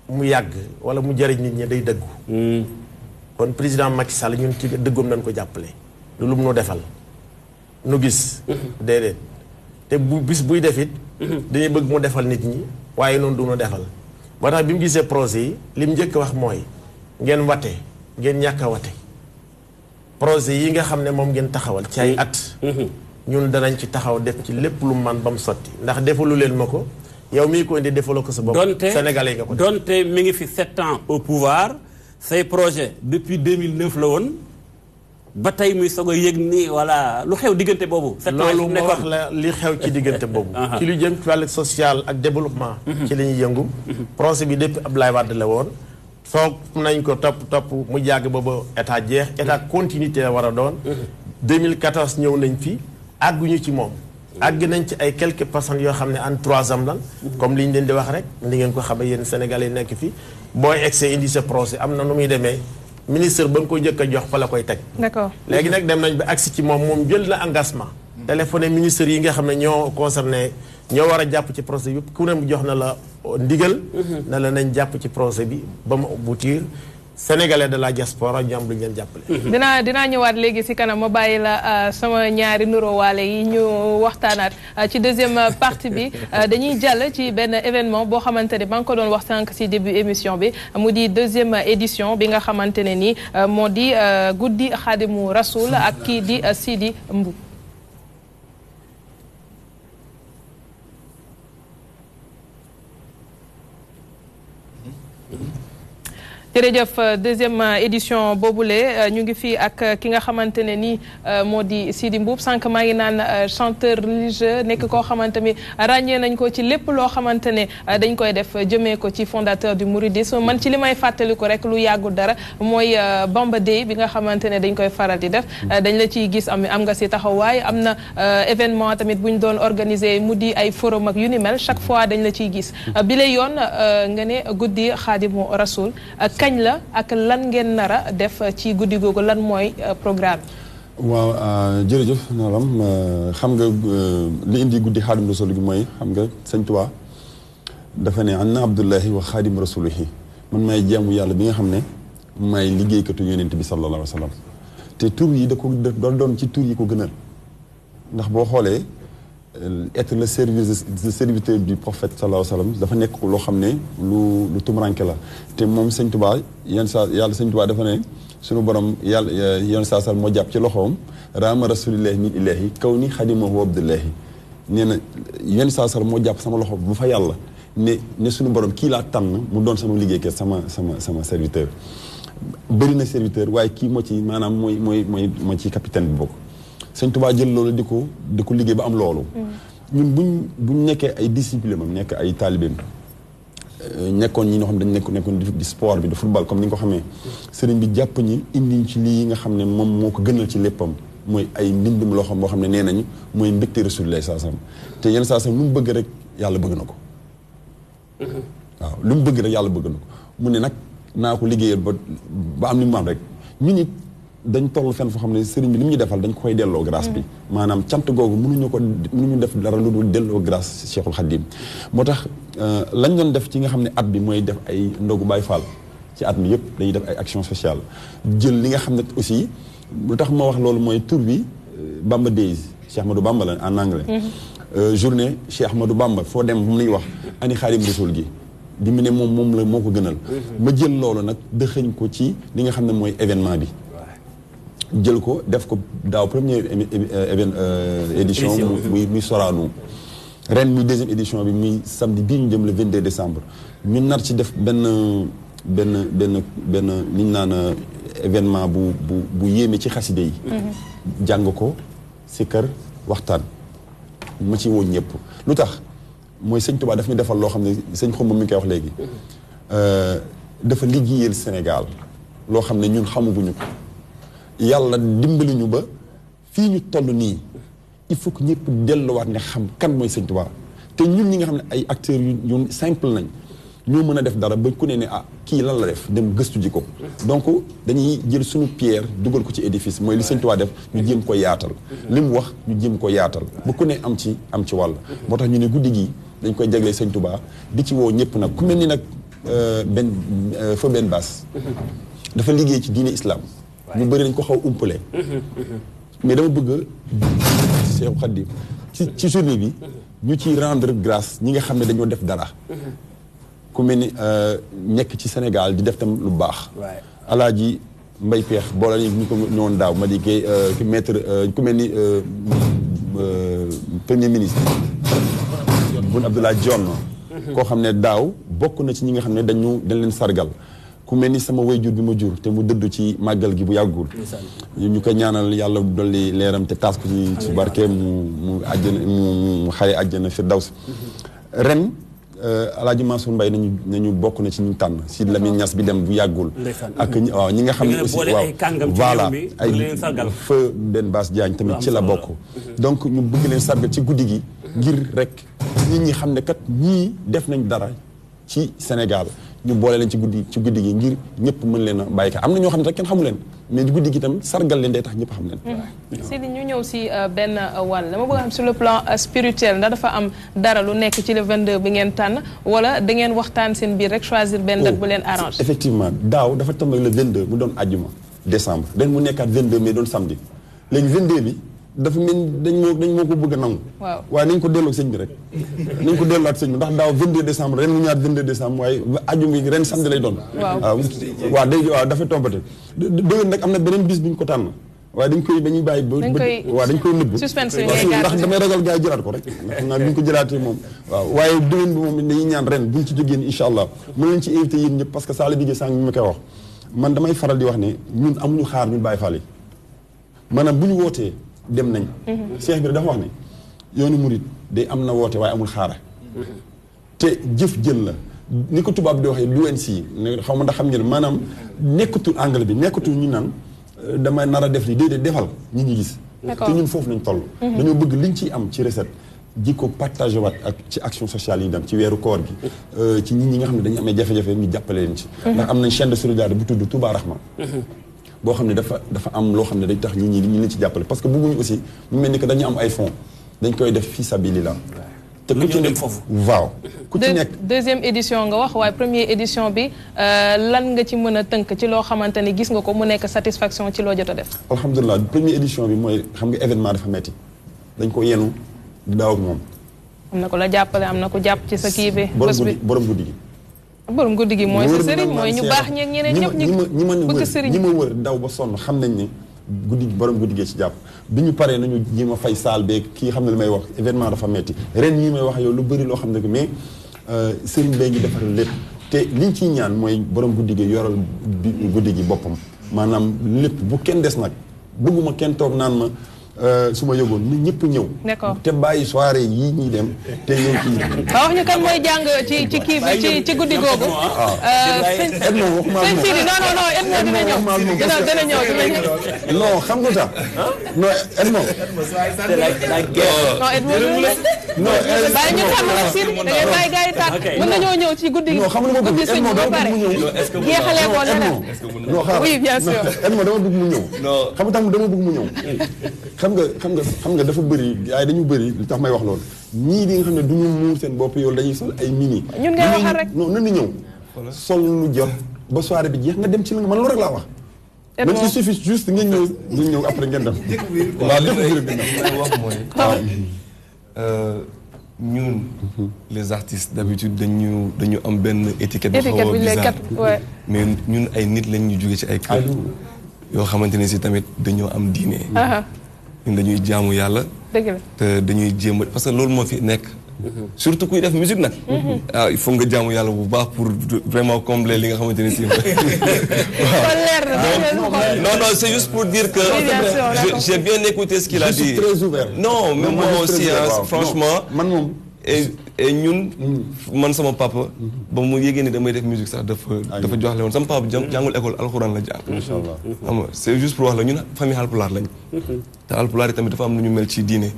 mu yàgg wala mu jëriñ nit ñi day dëggu kon président Macky Sall ñun ci dëggoom nañ ko jàppale lu mu nu defal nu gis déedéet te bu bis buy def it dañuy bëgg mu defal nit ñi waaye noonu du nu defal moo tax bi mu gisee projet yi li mu njëkk a wax mooy ngeen wate ngeen ñàkk a wate projet yi nga xam ne moom ngeen taxawal ci ay at ñun danañ ci taxaw def ci lépp lu man ba mu sotti ndax defalu leen ma ko yow mii ko indi defaloo ko sa bopp. Sénégalais nga ko def donte mi ngi fi 7 ans au pouvoir say projet depuis 2009 la woon ba tey muy soog a yëg ni voilà lu xew diggante boobu. 7 ans loolu moo wax la li xew ci diggante boobu. ci lu jëm ci wàllu social ak développement. ci la ñuy yëngu. projet bi depuis Abdoulaye Wade la woon. soog nañ ko topp mu jàgg booba état jeex état continuité la war a doon. 2014 ñëw nañ fi àgguñu ci moom. àgg nañ ci ay quelques personnes yoo xam ne en 3 ans lan. comme li ñu leen di wax rek ni ngeen ko xamee yéen Sénégalais yi nekk fi booy excès indi sa projet am na nu muy demee ministre ba nga ko njëkk a jox fa la koy teg. d'accord léegi nag dem nañ ba agsi ci moom jël na engagement. téléphoné ministre yi nga xam ne ñoo concerné ñoo war a jàpp ci projet bi ku ne mu jox na la ndigal. na la nañ jàpp ci projet bi ba mu aboutir. Sénégalais de la diaspora ñoom lu ñu leen jàppale. dinaa ñëwaat léegi si kanam ma bàyyi la sama ñaari nurowaale yi ñu waxtaanaat ci deuxième partie bi dañuy jàll ci benn événement boo xamante ne maa ngi ko doon wax sànq si début émission bi mu di deuxième édition bi nga xamante ne ni moo di guddi Xaadimu Rasul ak kii di Sidi Mboup. jërëjëf deuxième édition boobule ñu ngi fii ak ki nga xamante ne ni moo di Sidi Mboup sànq maa ngi naan chanteur religieux nekk koo xamante ni ràññee nañ ko ci lépp loo xamante ne dañ koy def jëmee ko ci fondateur du mouridisme man ci li may fàttali ko rek lu yàggul dara mooy Bamba Day bi nga xamante ne dañ koy faral di def dañ la ciy gis am nga si taxawaay am na événement tamit bu ñu doon organiser mu di ay forum ak yu ni mel chaque fois dañ la ciy gis bi la yoon nga ne guddi Xaadimu Rasul kañ la ak lan ngeen nara def ci guddi googu lan mooy programme. waaw jërëjëf Naram xam nga li indi guddi Xaadimu Rasul gi mooy xam nga Sëñ Tuubaa dafa ne anna Abdullahi wa Xaadimu Rasulihi man may jaamu yàlla bi nga xam ne may liggéeykatu yonent bi sallallahu alayhi wa sallam te tur yi da ko doon ci tur yi ko gënal ndax boo xoolee être le serviteur du prophète sallallahu alayhi wa sallam dafa nekk loo xam ne lu tumuranke la te moom Sëñ Tuubaa yàlla Sëñ Tuubaa dafa ne suñu borom yàlla yenn saa sal moo jàpp ci loxoom raama rasulillahi min ilahi kaw ni xadimahu abdullahi nee na yenn saa sal moo jàpp sama loxo bu fa yàlla ne suñu borom kii laa tànn mu doon sama liggéeykat sama serviteur bëri na serviteur waaye kii moo ci maanaam mooy ci capitaine bi bokk Sëñ Tuubaa jël loolu di ko liggéey ba am loolu ñun buñ nekkee ay discipline am nekk ay taalibeem nekkoon ñi ñoo xam dañ nekkoon di sport bi de football comme ni nga ko xamee sëriñ bi jàpp ñi indi ci lii nga xam ne moom moo ko gënal ci léppam mooy ay mbindum loo xam boo xam ne nee nañu mooy mbégte Rasulullah saasam te yenn saa sam lu mu bëgg rek yàlla bëgg na ko waaw lu mu bëgg rek yàlla bëgg na ko mu ne nag naa ko liggéeyal ba am li mu am rek ñun it dañ toll fenn foo xam ne sëriñ bi li mu ñu defal dañ ko koy delloo grâce bi maanaam cant googu mënuñu def dara lu dul delloo grâce Cheikhul Khadim moo tax lañ doon def ci nga xam ne at bi mooy def ay ndogu Baay Faal ci at mi yëpp dañuy def ay action sociale jël li nga xam ne aussi lu tax ma wax loolu mooy tur bi Bamba Days Cheikh Ahmadou Bamba la en anglais journée Cheikh Ahmadou Bamba foo dem mu nuy wax ani Xaadimu Rasuul gi di mu ne moom la moo ko gënal ma jël loolu nag dëxëñ ko ci li nga xam ne mooy événement bi jël ko def ko daaw première édition muy Sorano ren muy deuxième édition bi muy samedi bii ñu jëm le 22 décembre ñu nar ci def benn li ñu naan événement bu yéeme ci xaside yi jàng ko si kër waxtaan ma ci woo ñëpp lu tax mooy Sëñ Tuubaa daf ñu defal loo xam ne sëñ Xumba mi ngi koy wax léegi dafa liggéeyal Sénégal loo xam ne ñun xamaguñu ko yàlla dimbali ñu ba fii ñu toll nii il faut que ñëpp delluwaat ne xam kan mooy Sëñ Tuubaa te ñun ñi nga xam ne ay acteurs yu simple nañ ñoo mën a def dara ba ku ne kii lan la def dem gëstu ji ko donc dañuy jël suñu pierre dugal ko ci édifice mooy li Sëñ Tuubaa def ñu jéem ko yaatal li mu wax ñu jéem ko yaatal ba ku ne am ci wàll moo tax ñu ne guddi gi dañ koy jaglee Sëñ Tuubaa di ci woo ñëpp nag ku mel ni nag benn baas dafa liggéey ci diine islam ñu bëri nañ ko xaw umpale mais dama bëgg Cheikh Khadim ci journée bi ñu ci rendre grâce ñi nga xam ne dañoo def dara ku mel ni nekk ci Sénégal di def tam lu baax Alaaji Mbay Peex boola ñu ko ñëwoon daaw ma di ki maître ku mel ni premier ministre Boun Abdallah Dionne koo xam ne daaw bokk na ci ñi nga xam ne dañ leen sargal ku mel ni sama wayjur bi ma jur te mu dëdd ci màggal gi bu yàggul ñu ko ñaanal yàlla dolli leeram te taas ko ci barke mu àjjana mu xare àjjana firdaws ren Alaaji Mansour Mbaye nañu bokk na ci ñu tànn si Lamine Niass bi dem bu yàggul ak waaw ñi nga xam ne aussi waaw voilà ay feu Ben Bass Diagne tamit ci la bokk donc ñu bëgg leen sargal ci guddi gi ngir rek nit ñi xam ne kat ñii def nañ dara ci Sénégal ñu boole leen ci guddi gi ngir ñëpp mën leen a bàyyi ka am na ñoo xam ne rek kenn xamu leen mais guddi gi tam sargal leen day tax ñëpp xam leen. Sidi ñu ñëw si benn wàll dama bëgg a xam sur le plan spirituel ndax dafa am dara lu nekk ci le 22 bi ngeen tànn wala da ngeen waxtaan seen biir rek choisir benn date bu leen arrangé. effectivement daaw dafa tombé le 22 mu doon àjjuma décembre ren mu nekkaat 22 mais doon samedi léegi 22 bi. dafa mel dañ moo ko bëgg a nangu. waaw waaye nañ ko delloo sëñ bi rek. nañ ko delloo ak sëñ bi ndax daaw 22 décembre ren mu ñaar 22 décembre waaye ajjuma yi ren samedi lay doon. waaw waaw dafa tombate. déwén nag am na beneen bis bu ñu ko tànn waaye dañuy bàyyi ba. dañ koy nëbb. suspense ndax damay ragal gars yi jëlaat ko rek. xam naa bu ñu ko jëlaatee moom. waaw waaye déwén bi moom dañuy ñaan ren buñ ci jógee incha allah mën leen ci invité yéen ñëpp parce que saa la diggee sànq ñu ma koy wax man damay faral di wax ne ñun amuñu xaar ñun Baye Fall yi maanaam bu ñu wootee dem nañ Cheikh bi dafa wax ne yoonu murid day am na woote waaye amul xaara te jëf jël la ni ko tubaab di waxee UNC xaw ma ndax xam ngeen maanaam nekkatul anglais bi nekkatul ñu naan dama nar a def li déedéet defal nit ñi gis te ñun foofu nañ toll dañoo bëgg liñ ciy am ci recette ji ko partagé waat ak ci action sociale yi dem ci weeru koor gi ci nit ñi nga xam ne dañu amee jafe-jafe ñu jàppale leen ci ndax am nañ chaîne de solidarité bu tudd Touba Rahma boo xam ne dafa am loo xam ne dañ tax ñi ñu leen ci jàppale parce que bëgguñu aussi mu mel ni que dañu am ay fonds dañ koy def fii sabilillah te ku ci nekk foofu waaw ku ci nekk deuxième édition nga wax waaye première édition bi lan nga ci mën a tënk ci loo xamante ni gis nga ko mu nekk satisfaction ci loo jot a def alhamdulilah première édition bi mooy xam nga événement dafa metti dañ ko yenu daaw ak moom am na ko la jàppale am na ko jàpp ci sa kii bi bés bi borom guddi gi borom guddi gi mooy sa sëriñ mooy ñu baax ñeeg ñeneen ñëpp ñi ma wër daw ba sonn xam nañ ne guddi borom guddi gee ci jàpp bi ñu paree nañu ñi ma fay saal beeg kii xam ne li may wax événement dafa metti ren ñi may wax yow lu bëri loo xam ne que mais sëriñ bee ngi defar lépp te liñ ciy ñaan mooy borom guddi gi yoral guddi gi boppam maanaam lépp bu kenn des nag bëgguma kenn toog naan ma su ma yëgoon na ñëpp ñëw. d'accord te bàyyi soirée yii ñuy dem te ñëw kii. wax ñu kan mooy jàng ci kii bi ci guddi googu. Edmond waxuma ak moom sëñ Sidi non Edmond dina ñëw. dina ñëw. non xam nga tax non Edmond. non Edmond bàyyi ñu tànn nag Sidi da ngay bàyyi gars yi tànn mën nañoo ñëw ci guddi. non xam nga dama bëgg Edmond dama bëgg mu ñëw. jeexalee ko leneen. non xaaral oui bien sûr. Edmond dama bëgg mu ñëw. xam nga dama bëgg mu ñëw. xam nga dafa bëri ay dañu bëri li tax may wax loolu ñii di nga xam ne du ñu muur seen bopp yow dañuy sol ay mini. ñun ngay waxal rek non nan ni ñëw. sol lu jot ba soirée bi jeex nga dem ci la nga man loolu rek laa wax. même il suffit juste ngeen ñëw après ngeen dem. waaw découvrir bi nag wax mooy. ñun les artistes d'habitude dañu am benn étiquette. bu xaw a bizarre mais ñun ay nit lañ ñu jóge ci ay kër. yoo xamante ne si tamit dañoo am diine. ñun dañuy jaamu yàlla. dëgg la te dañuy jéem a parce que loolu moo fi nekk. surtout kuy def musique nag. ah il faut nga jaamu yàlla bu baax pour vraiment combler li nga xamante ne si. non c'est juste pour dire que. j'ai bien écouté ce qu'il a dit. je suis très ouvert. non même moi aussi franchement. man moom. et ñun man sama papa ba mu yégée ni damay def musique sax dafa joxle woon sama papa jàngul école alxuraan la jàng. macha allah xam nga c'est juste pour wax la ñun famille alpulaar lañ. te alpulaar yi tamit dafa am lu ñu mel ci diine.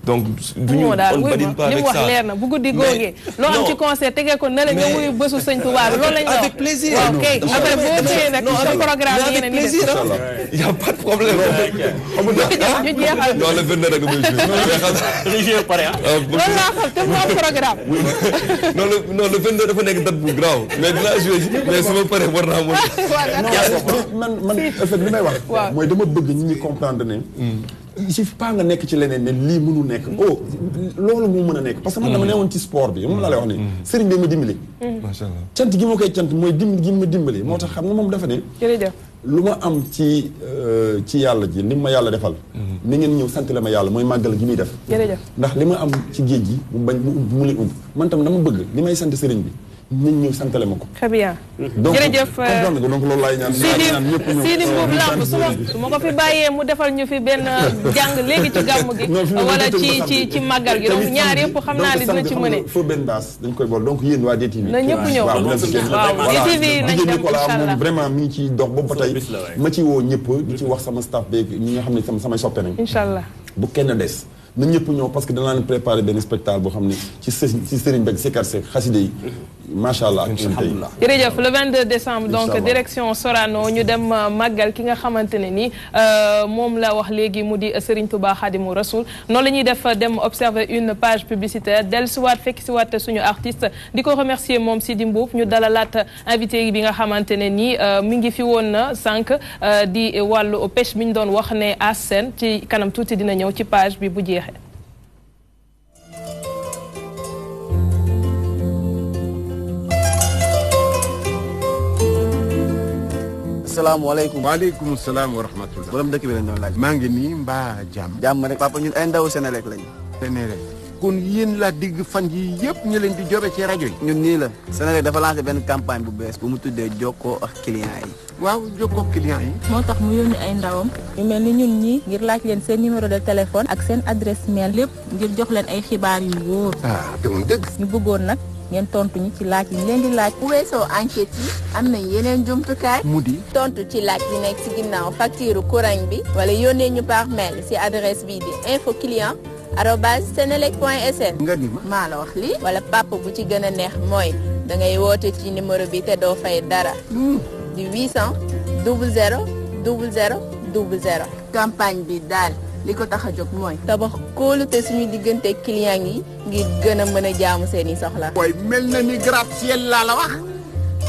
donc duñu on badine pas avec ça. li mu wax leer na bu guddi googee. loo am ci concert tegee ko ne la nga wuyu bésu sëñ Tuubaa loolu lañ wax. avec plaisir waaw kay après boo téye nag sa programme yi yeneen yi def. y a pas de problème. ñu jeexal. non le 22 rek muy loolu laa xam te mu am programme. non le 22 dafa nekk date bu grave mais dinaa joué ji mais su ma paree war naa mën. man effet li may wax. mooy dama bëgg ñi ñuy comprendre ne. il suffit pas nga nekk ci leneen ne lii mënul nekk loolu moo mën a nekk parce que man dama newoon ci sport bi moom laa lay wax ne sëriñ bi ma dimbali. macha allah cant gi ma koy cant mooy dimbali gi ma dimbali moo tax xam nga moom dafa ne. jërëjëf. lu ma am ci yàlla ji li ma yàlla defal. ni ngeen ñëw sant la ma yàlla mooy màggal gi muy def. jërëjëf ndax li ma am ci géej gi mu bañ mu li umb man tam dama bëgg li may sant sëriñ bi nañ ñëw santale ma ko. très bien. jërëjëf donc loolu laay ñaan ñëpp ñëw. Sidi Mbuub Lamb su ma ko fi bàyyee mu defal ñu fi benn jàng léegi ci gàmm gi. wala ci màggal gi donc ñaar yëpp xam naa ne dina ci mëne. foo benn baas dañ koy bool donc yéen waa DTV. na ñëpp ñëw waaw DTV nañ dem incha allah vraiment mi ngi ciy dox boobu ba tey ma ci woo ñëpp di ci wax sama staff beeg ñi nga xam ne samay soppe nañ. incha allah bu kenn des. na ñëpp ñëw parce que danaa leen préparé benn spectacle boo xam ne ci sëriñ beeg sikar se xaside yi macha allah ak jërëjëf le 22 décembre donc direction Sorano ñu dem màggal ki nga xamante ne ni moom la wax léegi mu di Serigne Touba Khadimou Rassoul noonu la ñuy def dem observer une page publicitaire dellusiwaat fekk si waat suñu artiste di ko remercier moom Sidi Mbuub ñu dalalaat invité bi nga xamante ne ni mi ngi fi woon na sànq di wàllu pêche bi ñu doon wax ne à Sène ci kanam tuuti dina ñëw ci page bi bu jeexee. asalaamaaleykum. waaleykum salaam wa rahmatulah. borom dëkk bi lañ doon laaj. maa ngi nii mbaa jàmm. jàmm rek papa ñun ay ndaw Senelec lañ. Senelec kon yéen laa digg fan yi yëpp ñu leen di jobe ci rajo yi. ñun nii la Senelec dafa lancé benn campagne bu bees bu mu tuddee jokkoo ak clients yi. waaw jokkoo ak clients yi. moo tax mu yónni ay ndawam. yu mel ni ñun ñii ngir laaj leen seen numéro de téléphone ak seen adresse mail lépp ngir jox leen ay xibaar yu wóor. dama dëgg. ñu bëggoon nag ngeen tontu ñu ci laaj yi ñu leen di laaj. bu weesoo enquête yi am nañ yeneen jumtukaay. mu di tontu ci laaj yi nekk ci ginnaaw facture courant bi. wala yónnee ñu par mail ci adresse bii di infoclient@senelec.sn. nga ni ma maa la wax lii. wala papa bu ci gën a neex mooy da ngay woote ci numéro bi te doo fay dara. di 800 00 00 00. campagne bi daal li ko tax a jóg mooy. tabax kóolute suñu diggante client yi ngir gën a mën a jaamu seeni soxla. waaye mel na ni gratte-ciel laa la wax.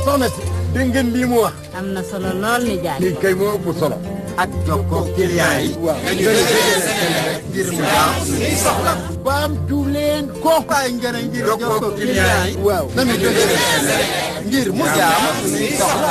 soxna si dégg ngeen lii mu wax. am na solo lool ni jaay. lii kay moo ëpp solo. ak jokkoo client yi. waaw ngir mu jaamu suñuy soxla. baamtu leen ko. waaye ngeen ngir jokkoo client yi. waaw nañu jógee ngir mu jaamu suñuy soxla.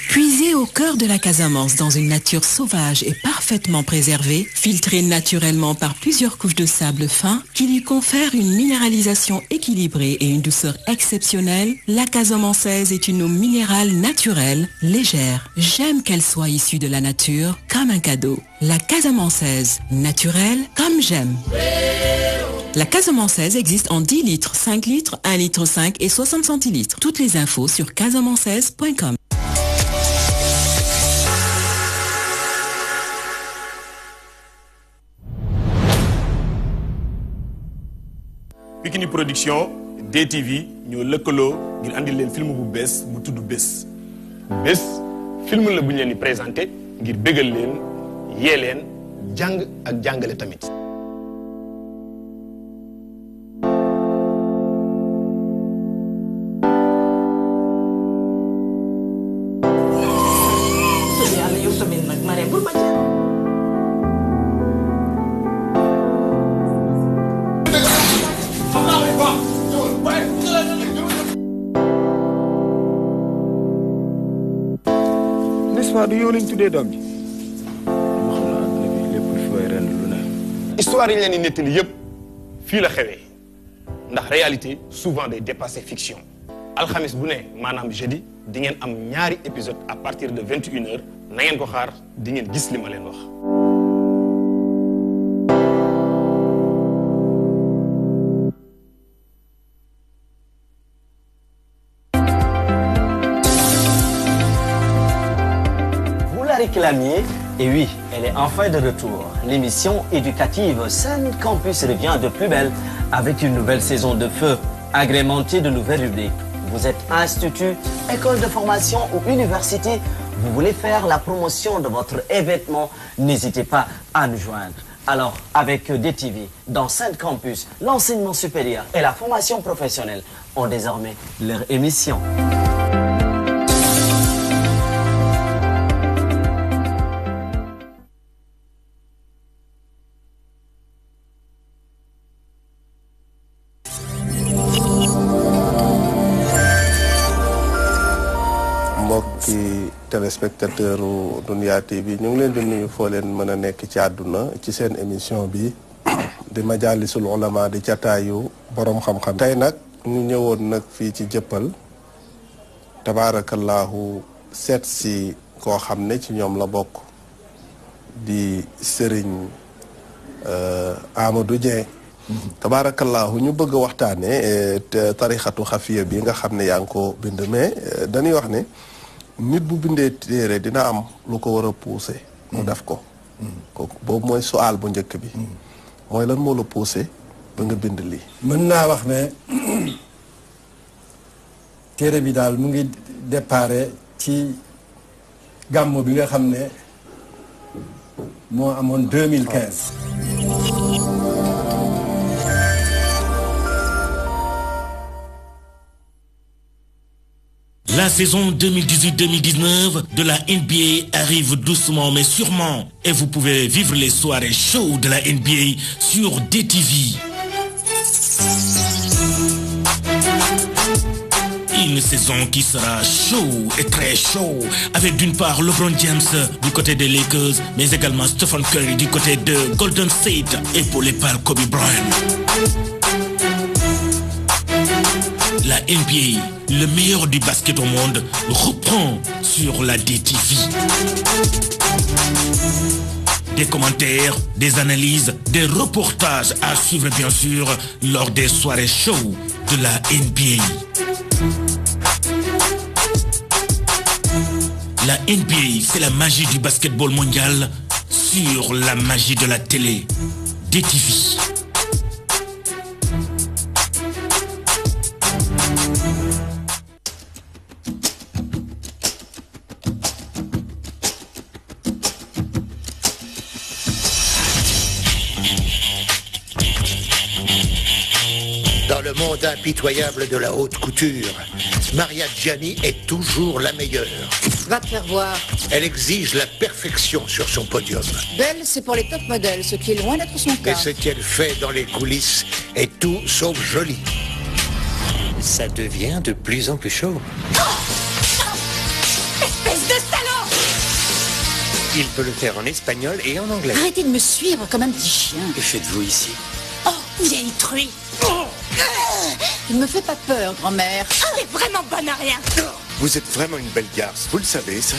Puisé au cœur de la Casamance dans une nature sauvage et parfaitement préservée, filtrée naturellement par plusieurs couches de sable fin qui lui confèrent une minéralisation équilibrée et une douceur exceptionnelle, la Casamançaise est une eau minérale naturelle, légère. J'aime qu'elle soit issue de la nature comme un cadeau. La Casamançaise, naturelle comme j'aime. La Casamançaise existe en 10 litres, 5 litres, 1 litre 5 et 60 centilitres. Toutes les infos sur casamançaise.com. Pikini Production DTV ñoo lëkkaloo ngir andil leen film bu bees bu tudd Bés. Bés film la bu ñu leen di présenté ngir bégal leen yee leen jàng ak jàngale tamit. du yow lañ tuddee doom ji. histoire yi ñu leen di nettali yëpp fii la xewee ndax réalité souvent day dépasser fiction alxamis bu ne maanaam jeudi di ngeen am ñaari épisode à partir de 21h na ngeen ko xaar di ngeen gis li ma leen wax. Réclamiez, et oui, elle est enfin de retour. L'émission éducative Sen Campus revient de plus belle avec une nouvelle saison de feu, agrémentée de nouvelles rubriques. Vous êtes institut, école de formation ou université, vous voulez faire la promotion de votre événement, n'hésitez pas à nous joindre. Alors, avec DTV, dans Sen Campus, l'enseignement supérieur et la formation professionnelle ont désormais leur émission. téléspectateur u Dunya TV ñu ngi leen di nuyu foo leen mën a nekk ci àdduna ci seen émission bi di Majalisul Ulama di jataayu borom xam-xam. tey nag ñu ñëwoon nag fii ci Jëppal tabaarakallaahu seet si koo xam ne ci ñoom la bokk di Serigne Amadou Dieng. tabaarakallaahu ñu bëgg a waxtaanee tarixatu xafiya bi nga xam ne yaa ngi ko bind mais dañuy wax ne nit bu bindee téere dina am lu ko war a poussé mu def ko kooku boobu mooy suaal bu njëkk bi mooy lan moo la poussé ba nga bind lii. mën naa wax ne téere bi daal mu ngi déparé ci gàmmu bi nga xam ne moo amoon 2015. La saison 2018-2019 de la NBA arrive doucement mais sûrement et vous pouvez vivre les soirées chaudes de la NBA sur DTV. Une saison qui sera chaud et très chaud avec d'une part LeBron James du côté des Lakers mais également Stephen Curry du côté de Golden State épaulé par Kobe Bryant. La NBA, le meilleur du basket au monde, reprend sur la DTV. Des commentaires, des analyses, des reportages à suivre bien sûr lors des soirées show de la NBA. La NBA, c'est la magie du basketball mondial sur la magie de la télé. DTV. Dans le monde impitoyable de la haute couture, Maria Gianni est toujours la meilleure. Va te faire voir. Elle exige la perfection sur son podium. Belle, c'est pour les top modèles, ce qui est loin d'être son cas. Et ce qu'elle fait dans les coulisses est tout sauf joli. Ça devient de plus en plus chaud. Espèce de salaud! Il peut le faire en espagnol et en anglais. Arrêtez de me suivre comme un petit chien. Que faites-vous ici? Oh, vieille truie! Il me fait pas peur, grand-mère. Elle est vraiment bonne à rien. Vous êtes vraiment une belle garce, vous le savez, ça?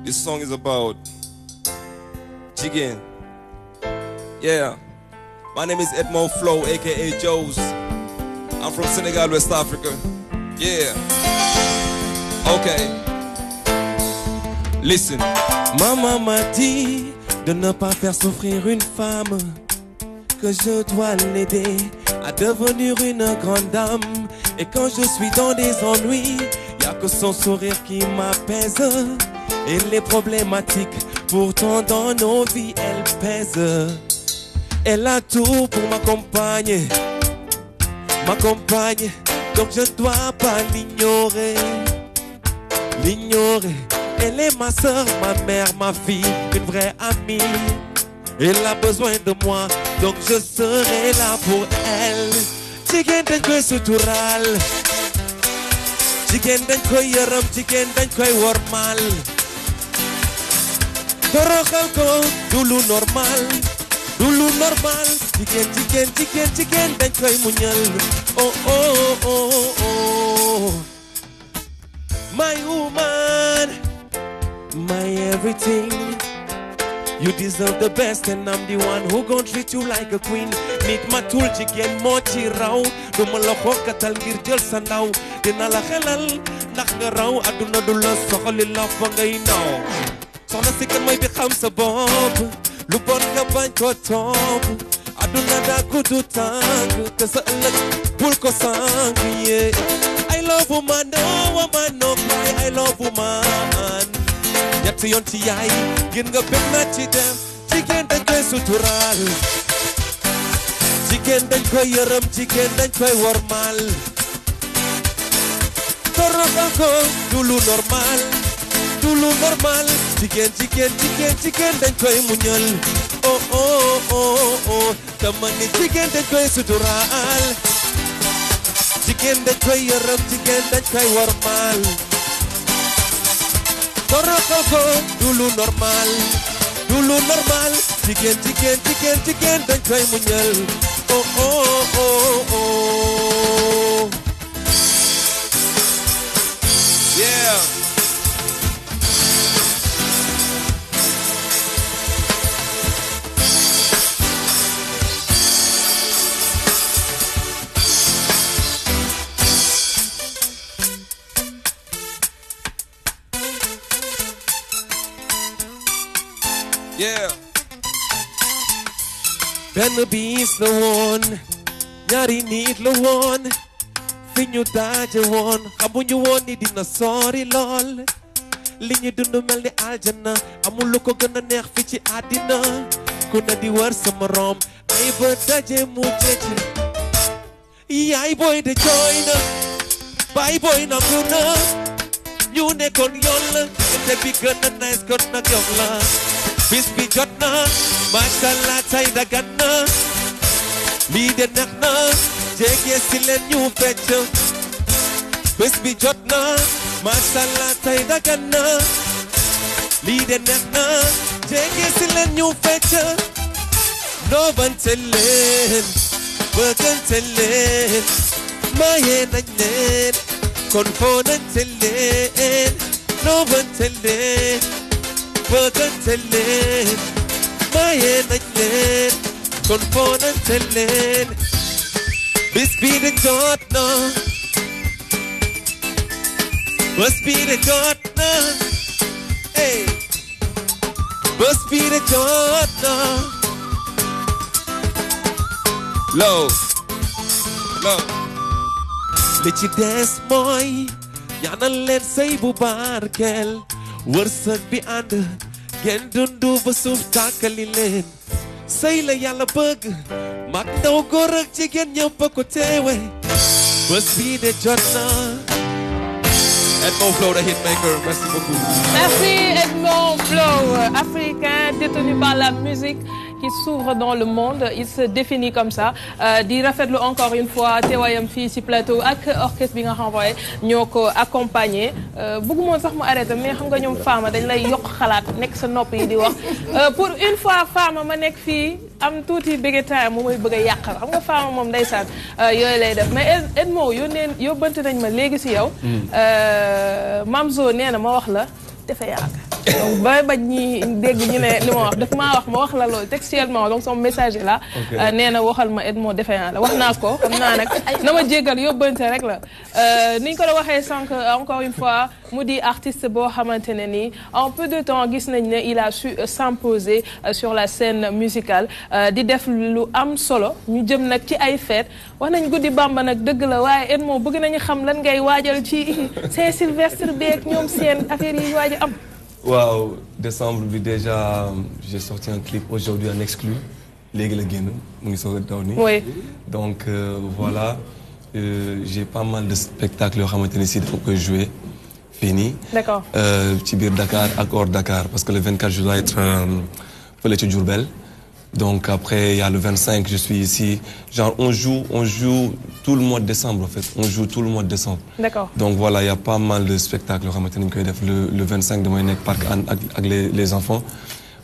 This song is about Jigin. Yeah. My name is Edmond Flo, aka Joes. I'm from Senegal, West Africa. Yeah. Okay. Listen. Maman m'a dit de ne pas faire souffrir une femme, que je dois l'aider à devenir une grande dame. Et quand je suis dans des ennuis, y a que son sourire qui m'apaise. Et les problématiques, pourtant dans nos vies, elle pèse. Elle a tout pour m'accompagner, donc je dois pas l'ignorer, Elle est ma soeur, ma mère, ma fille, une vraie amie. Elle a besoin de moi, donc je serai là pour elle. Jigéen dañ koy suturaal, jigéen dañ koy yërëm, jigéen dañ koy wormaal. Toroxal ko du lu normal, jigéen dañ koy muñal. Oh oh oh oh, my woman, my everything. You deserve the best and I'm the one who gon' treat you like a queen. Nit ma tul jigéen moo ci raw du ma la xokkatal ngir jël sa ndaw dina la xelal ndax nga raw àdduna du la soxali la fa ngay naw soxna si kan mooy bi xam sa bopp lu bon nga bañ ko topp àdduna daa gudd tànk te sa ëllëg bul ko sànk yeah. I love woman no woman no cry I love woman ñett yoon ci yaay ngir nga bëgg na ci dem jigéen dañ koy suturaal jigéen dañ koy yërëm jigéen dañ koy wormaal toroxal ko du lu normal du lu normal jigéen dañ koy muñal oh oh oh oh dama ni jigéen dañ koy suturaal jigéen dañ koy yërëm jigéen dañ koy wormaal toroxal ko du lu normal jigéen dañ koy muñal oh oh oh oh yeah. Yeah. benn bis la woon ñaari nit la woon fi ñu daje woon xamuñu woon ni dina sori lool li ñu dund mel ni aljana amul lu ko gën a neex fi ci àddina ku na di wër sa morom ay ba daje mu jeji yaay booy de jooy na baay booy na ku na ñu nekkoon yoon la te bi gën a nice kon nag yoon la bis bi jot na mashallah tay dagan na lii de neex na jege si leen ñu fecc bis bi jot na mashallah tay dagan na lii de neex na jege si leen ñu fecc noobante leen bëggante leen maye nañ leen kon foonante leen noobante leen bëggante leen maye nañ leen kon foonante leen bis bi de jot na bés bi de jot na hey bés bi de jot na low li ci des mooy ñaanal leen sëy bu barkeel wërsëg bi ànd ngeen dundu ba suuf tàkkali leen sëy la yàlla bëgg mag ndaw góor ak jigéen ñëpp a ko teewe bés bii de jot na Edmond Flow, the hitmaker, merci beaucoup. Merci Edmond Flow, africain détenu par la musique qui s'ouvre dans le monde, il se définit comme ça. Di rafetlu encore une fois teewaayam fii ci plateau ak orchestre bi nga renvoyé ñoo ko accompagné bëgguma sax mu arrêté mais xam nga ñoom Fama dañ lay yokk xalaat nekk sa nopp yi di wax pour une fois Fama ma nekk fii am tuuti bégétaay mu may bëgg a yàqal xam nga Fama moom ndeysaan yooyu lay def mais Edmond yóbbante nañ ma léegi ci yow Mamzo nee na ma wax la defe yàgg donc ba bañ ñi dégg ñu ne li ma wax daf maa wax ma wax la loolu textuellement donc son message est là nee na waxal ma Edmond Defeyant la wax naa ko xam naa nag na ma jéggal yóbbante rek la ni ñu ko la waxee sànq encore une fois mu di artiste boo xamante ne nii en peu de temps gis nañ ne il a su s'imposer sur la scène musicale di def lu am solo ñu jëm nag ci ay fête wax nañ guddi Bamba nag dëgg la waaye Edmond bëgg nañu xam lan ngay waajal ci Saint-Sylvestre beeg ñoom seen affaire yi waaj a am. Wow, décembre bi déjà j'ai sorti un clip aujourd'hui en exclu léegi la génn mu ngi soog a daw nii. Oui. Donc voilà j'ai pas mal de spectacles yoo xamante ne si dafa koy jouer fii nii. D'accord. ci biir Dakar ak hors Dakar parce que le 24 je dois être fële ci Diourbel. Donc après il y a le 25 je suis ici genre on joue tout le mois de décembre en fait on joue tout le mois de décembre. D'accord. Donc voilà il y a pas mal de spectacles yoo xamante ni ñu koy def le 25 damay nekk parc ak les enfants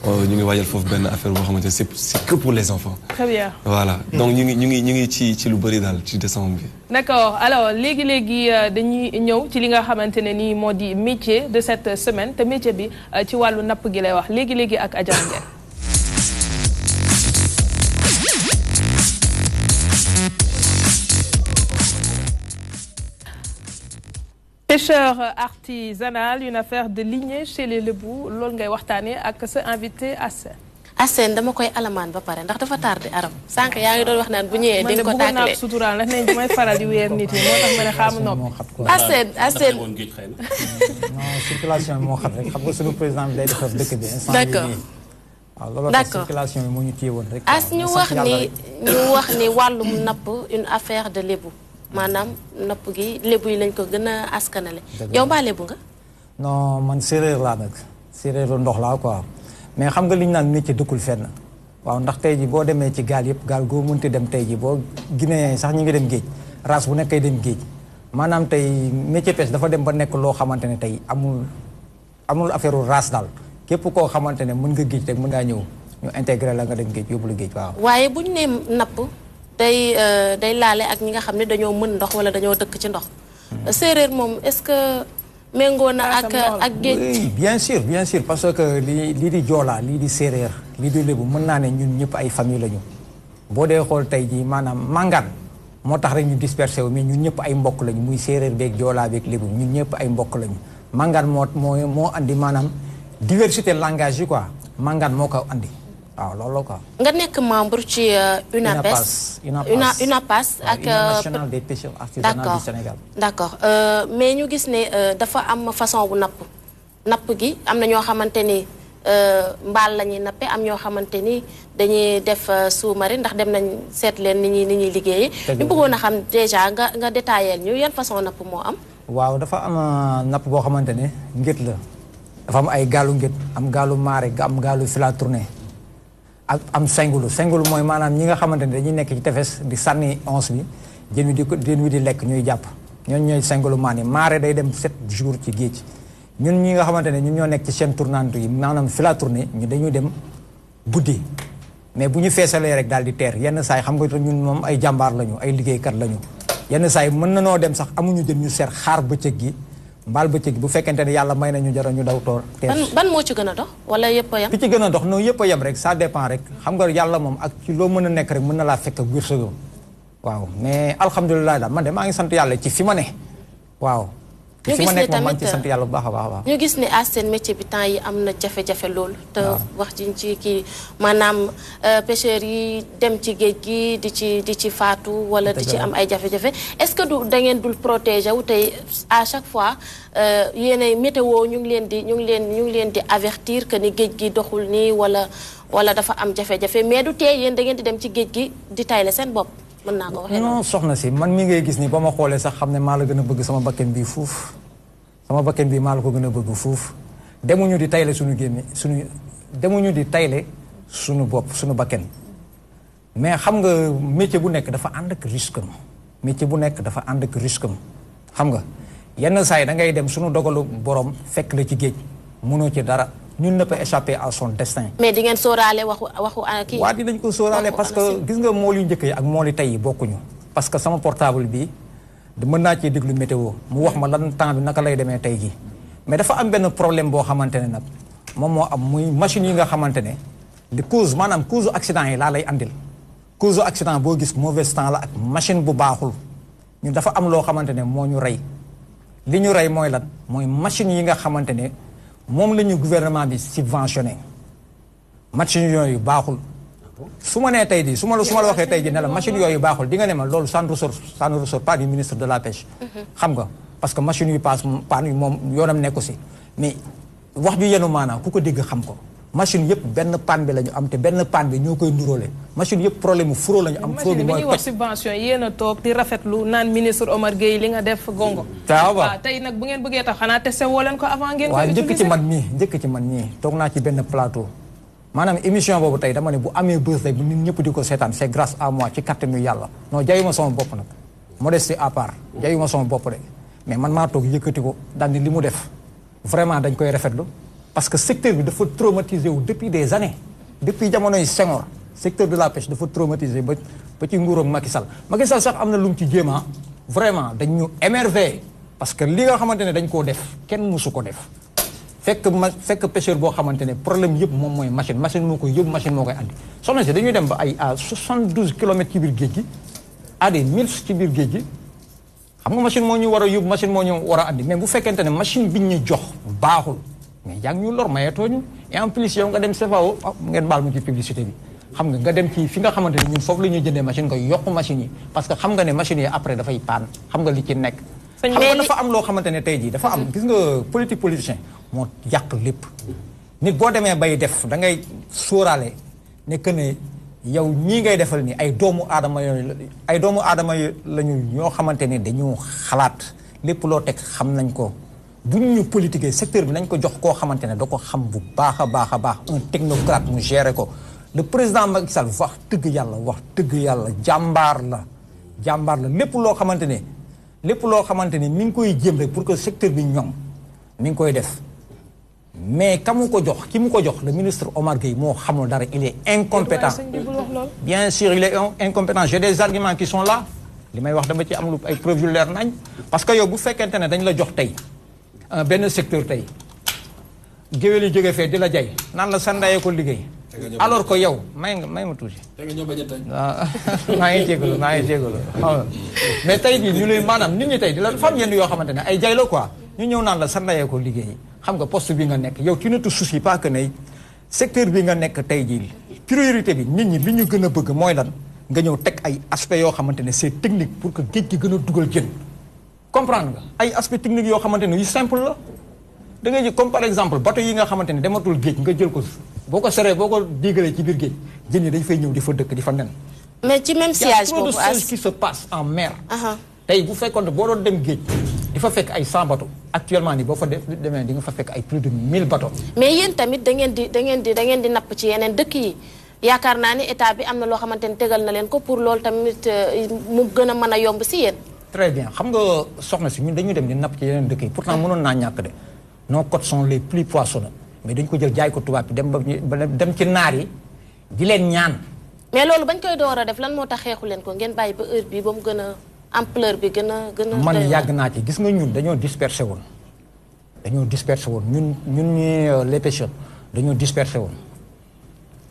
ñu ngi waajal foofu benn affaire boo xamante c'est que pour les enfants. Très bien. Voilà donc ñu ngi ci lu bëri daal ci décembre bi. D'accord alors léegi dañuy ñëw ci li nga xamante ne nii moo di métier de cette semaine te métier bi ci wàllu napp gi lay wax léegi ak Adja Nguer. Pêcheur artisanal, une affaire de lignée chez les Lebou loolu ngay waxtaanee ak sa invité Assène. Assène dama koy alamaan ba pare ndax dafa tardé aram sànq yaa ngi doon wax naan bu ñëwee di nga ko tàkkalee. man de bëggoon naa ko suturaal ndax nee damay faral di weer nit yi moo tax ma ne xaamu noppi. Assène non circulation bi moo xam rek xam nga suñu président bi day defar dëkk bi. d'accord waaw looloo tax circulation bi moo ñu téye woon rek. ñu wax ni wàllum napp une affaire de lébu maanaam napp gi lébu yi lañ ko gën a askanale. yow mbaa lébu nga. non man séeréer laa nag séeréeru ndox laa quoi mais xam nga li ñu naan métier dëkkul fenn waaw ndax tey ji boo demee ci gaal yëpp gaal goo mënti dem tey ji boo Guinéen sax ñu ngi dem géej race bu nekkay dem géej maanaam tey métier pêche dafa dem ba nekk loo xamante ne tey amul affaire race daal képp koo xamante ne mën nga géej rek mën ngaa ñëw ñu intégré la nga dem géej yóbbu la géej waaw. waaye bu ñu nee napp day laale ak ñi nga xam ne dañoo mën ndox wala dañoo dëkk ci ndox. séeréer moom est-ce que méngoo na ak géej. oui bien sûr parce que lii di joolaa lii di séeréer lii di lébu mën naa ne ñun ñëpp ay famille lañu boo dee xool tey jii maanaam màngaan moo tax rek ñu dispersé wu mais ñun ñëpp ay mbokk lañu muy séeréer beeg joolaa beeg lébu ñun ñëpp ay mbokk lañu màngaan moo andi maanaam diversité langage yi quoi màngaan moo ko andi waaw loolu quoi. nga nekk membre ci UNAPES. UNAPAS ak Union nationale des pêcheurs artisanaux du Sénégal. d'accord mais ñu gis ne dafa am façon bu napp gi am na ñoo xamante ni mbaal la ñuy nappe am ñoo xamante ni dañuy def sous-marin ndax dem nañ seet leen ni ñuy liggéeyee. ñu bëggoon a xam déjà nga détaillé ñu yan façon napp moo am. waaw dafa am napp boo xamante ne ngét la dafa am ay gaalu ngét am gaalu maare am gaalu filaturné ak am sengulu mooy maanaam ñi nga xamante ne dañuy nekk ci tefes di sànni once bi jën wi di lekk ñuy jàpp ñooñu ñooy sengulu maan yi maare day dem 7 jours ci géej ñun ñi nga xamante ne ñun ñoo nekk ci chaîne tournante yi maanaam filaturné ñu dañuy dem guddi mais bu ñu feesalee rek daal di teer yenn saa yi xam nga ñun moom ay jàmbaar lañu ay liggéeykat lañu yenn saa yi mën na noo dem sax amuñu jën ñu seet xaar bëccëg gi mbaal bëccëg bu fekkente ne yàlla may nañu jara ñu daw toor ban moo ci gën a dox wala yëpp a yem ki ci gën a dox non yëpp a yem rek ça dépend rek xam nga yàlla moom ak ci loo mën a nekk rek mën na laa fekk ak wërsëgam waaw mais alhamdulilah daal man de maa ngi sant yàlla ci fi ma ne waaw fi ma nekk moom maa ngi ci sant yàlla bu baax a baax ñu gis ne seen métier bi temps yi am na jafe-jafe loolu te wax jiñ ci kii maanaam pêcheurs yi dem ci géej gi di ci faatu wala di ci am ay jafe-jafe est-ce que da ngeen dul protéger wu tey à chaque fois yéenay météo ñu ngi leen di avertir que ni géej gi doxul nii wala dafa am jafe-jafe mais du tee yéen da ngeen di dem ci géej gi di tayle seen bopp mën naa ko waxee non soxna si man mi ngay gis ni ba ma xoolee sax xam ne maa la gën a bëgg sama bakken bii fuuf sama bakken bii maa la ko gën a bëgg fuuf demuñu di tayle demuñu di tayle suñu bopp suñu bakken mais xam nga métier bu nekk dafa ànd ak risque am métier bu nekk dafa ànd ak risque am xam nga yenn saa yi da ngay dem suñu dogalu borom fekk la ci géej mënoo ci dara ñun ne peut échapper à son destin. mais di ngeen sóoraale waxu kii. waa dinañ ko sóoraale parce que gis nga mool yu njëkk yi ak mool yu tey yi bokkuñu. parce que sama portable bi mën naa cee déglu météo mu wax ma lan temps bi naka lay demee tey jii mais dafa am benn problème boo xamante ne nag moom moo am muy machine yi nga xamante ne di cause maanaam cause accident yi laa lay andil. cause accident boo gis mauvais temps la ak machine bu baaxul ñun dafa am loo xamante ne moo ñu rey li ñu rey mooy lan mooy machine yi nga xamante ne. moom la ñu gouvernement bi subventionné machine yooyu baaxul su ma nee tey di su ma la waxee tey ji ne la machine yooyu baaxul di nga ne ma loolu ça ne ressort pas du ministre de la pêche. xam nga parce que machine yu paan yi moom yoonam nekku si mais wax ju yenu maanaam ku ko dégg xam ko machine yëpp benn panne bi la ñu am te benn panne bi ñoo koy nduróole machine yëpp problème mu furo la ñu am. furo bi mooy wax subvention yéen a toog di rafetlu naan ministre Omar Gueye li nga def gongo. waaw tey nag bu ngeen bëggee tax xanaa testé woo leen ko avant ngeen. waaw njëkk ci man mii toog naa ci benn plateau maanaam émission boobu tey dama ne bu amee bës rek nit ñëpp di ko seetaan c'est grâce à moi ci kattanu yàlla non jayuma sama bopp nag modestie à part jayuma sama bopp de mais man maa toog yëkkati ko daal ni li mu def vraiment dañ koy rafetlu. parce que secteur bi dafa traumatisé wu depuis des années depuis jamonoy Senghor secteur de la pêche dafa traumatisé ba ci nguuram Macky Sall sax am na lu mu ci jéema vraiment dañ ñu émerveillé parce que li nga xamante ne dañ koo def kenn musu ko def fekk pêcheur boo xamante ne problème yëpp moom mooy machine moo koy yëpp machine moo koy andi soxna si dañuy dem ba ay à 72 kilomètres ci biir géej gi à des milles ci biir géej gi xam nga machine moo ñu war a yóbbu machine moo ñu war a andi mais bu fekkente ne machine bi ñu jox baaxul mais yaa ngi ñu lor mayetooñu et en plus yow nga dem CFAO ngeen baal ma ci publicité bi xam nga dem ci fi nga xamante ne ñun foofu la ñuy jëndee machine nga yokk machine yi parce que xam nga ne machine yi après dafay paan xam nga li ci nekk xam nga dafa am loo xamante ne tey jii dafa am gis nga politicien moo yàq lépp nit boo demee bay def da ngay sóoraale ne que ne yow ñii ngay defal ni ay doomu aadama lañu ñoo xamante ne dañu xalaat lépp loo teg xam nañ ko bu ñu politiquer secteur bi nañ ko jox koo xamante ne da ko xam bu baax a baax a baax un technocrate mu gérer ko le président Macky Sall wax dëgg yàlla jàmbaar la lépp loo xamante ne mi ngi koy jéem rek pour que secteur bi ñoŋ mi ngi koy def mais ki mu ko jox le ministre Omar Gueye moo xamul dara il est incompétent bien sûr il est incompétent j'ai des arguments qui sont là li may wax dama ci am lu ay preuves yu leer nañ parce que yow bu fekkente ne dañ la jox tey benn secteur tey géwél yi jóge fee di la jay naan la sandayee ko liggéey alors que yow may ma tuuti maa ngi jégalu mais tey bi ñu lay maanaam nit ñi tey di la fam yenn yoo xamante ne ay jay la quoi ñu ñëw naan la sandayee ko liggéey xam nga poste bi nga nekk yow tu ne te soucies pas que ne secteur bi nga nekk tey jii priorité bi nit ñi li ñu gën a bëgg mooy lan nga ñëw teg ay aspects yoo xamante ne c'est technique pour que géej gi gën a dugal jën comprendre nga ay aspects techniques yoo xamante ne yu simple la da ngay jël comme par exemple bateau yi nga xamante ne dematul géej nga jël ko boo ko seree boo ko digalee ci biir géej jën yi dañ fay ñëw di fa dëkk di fa nen. mais ci même sillage boobu y a trop de choses qui se passe en mer. tey bu fekkoon boo doon dem géej di fa fekk ay 100 bateaux actuellement nii boo fa demee di nga fa fekk ay plus de 1000 bateaux. mais yéen tamit da ngeen di napp ci yeneen dëkk yi yaakaar naa ni état bi am na loo xamante ne tegal na leen ko pour loolu tamit mu gën a mën a yomb si yéen. très bien xam nga soxna si ñun dañuy dem di napp ci yeneen dëkk yi pourtant mënoon naa ñàkk de nos côtes sont les plus poissonneuses mais dañ ko jël jaay ko tubaab bi dem ci naar yi di leen ñaan. mais loolu bañ koy door a def lan moo tax xeexu leen ko ngeen bàyyi ba heure bi ba mu gën a ampleur bi gën a man yàgg naa ci gis nga ñun dañoo dispersé woon ñun ñi les pêcheurs dañoo dispersé woon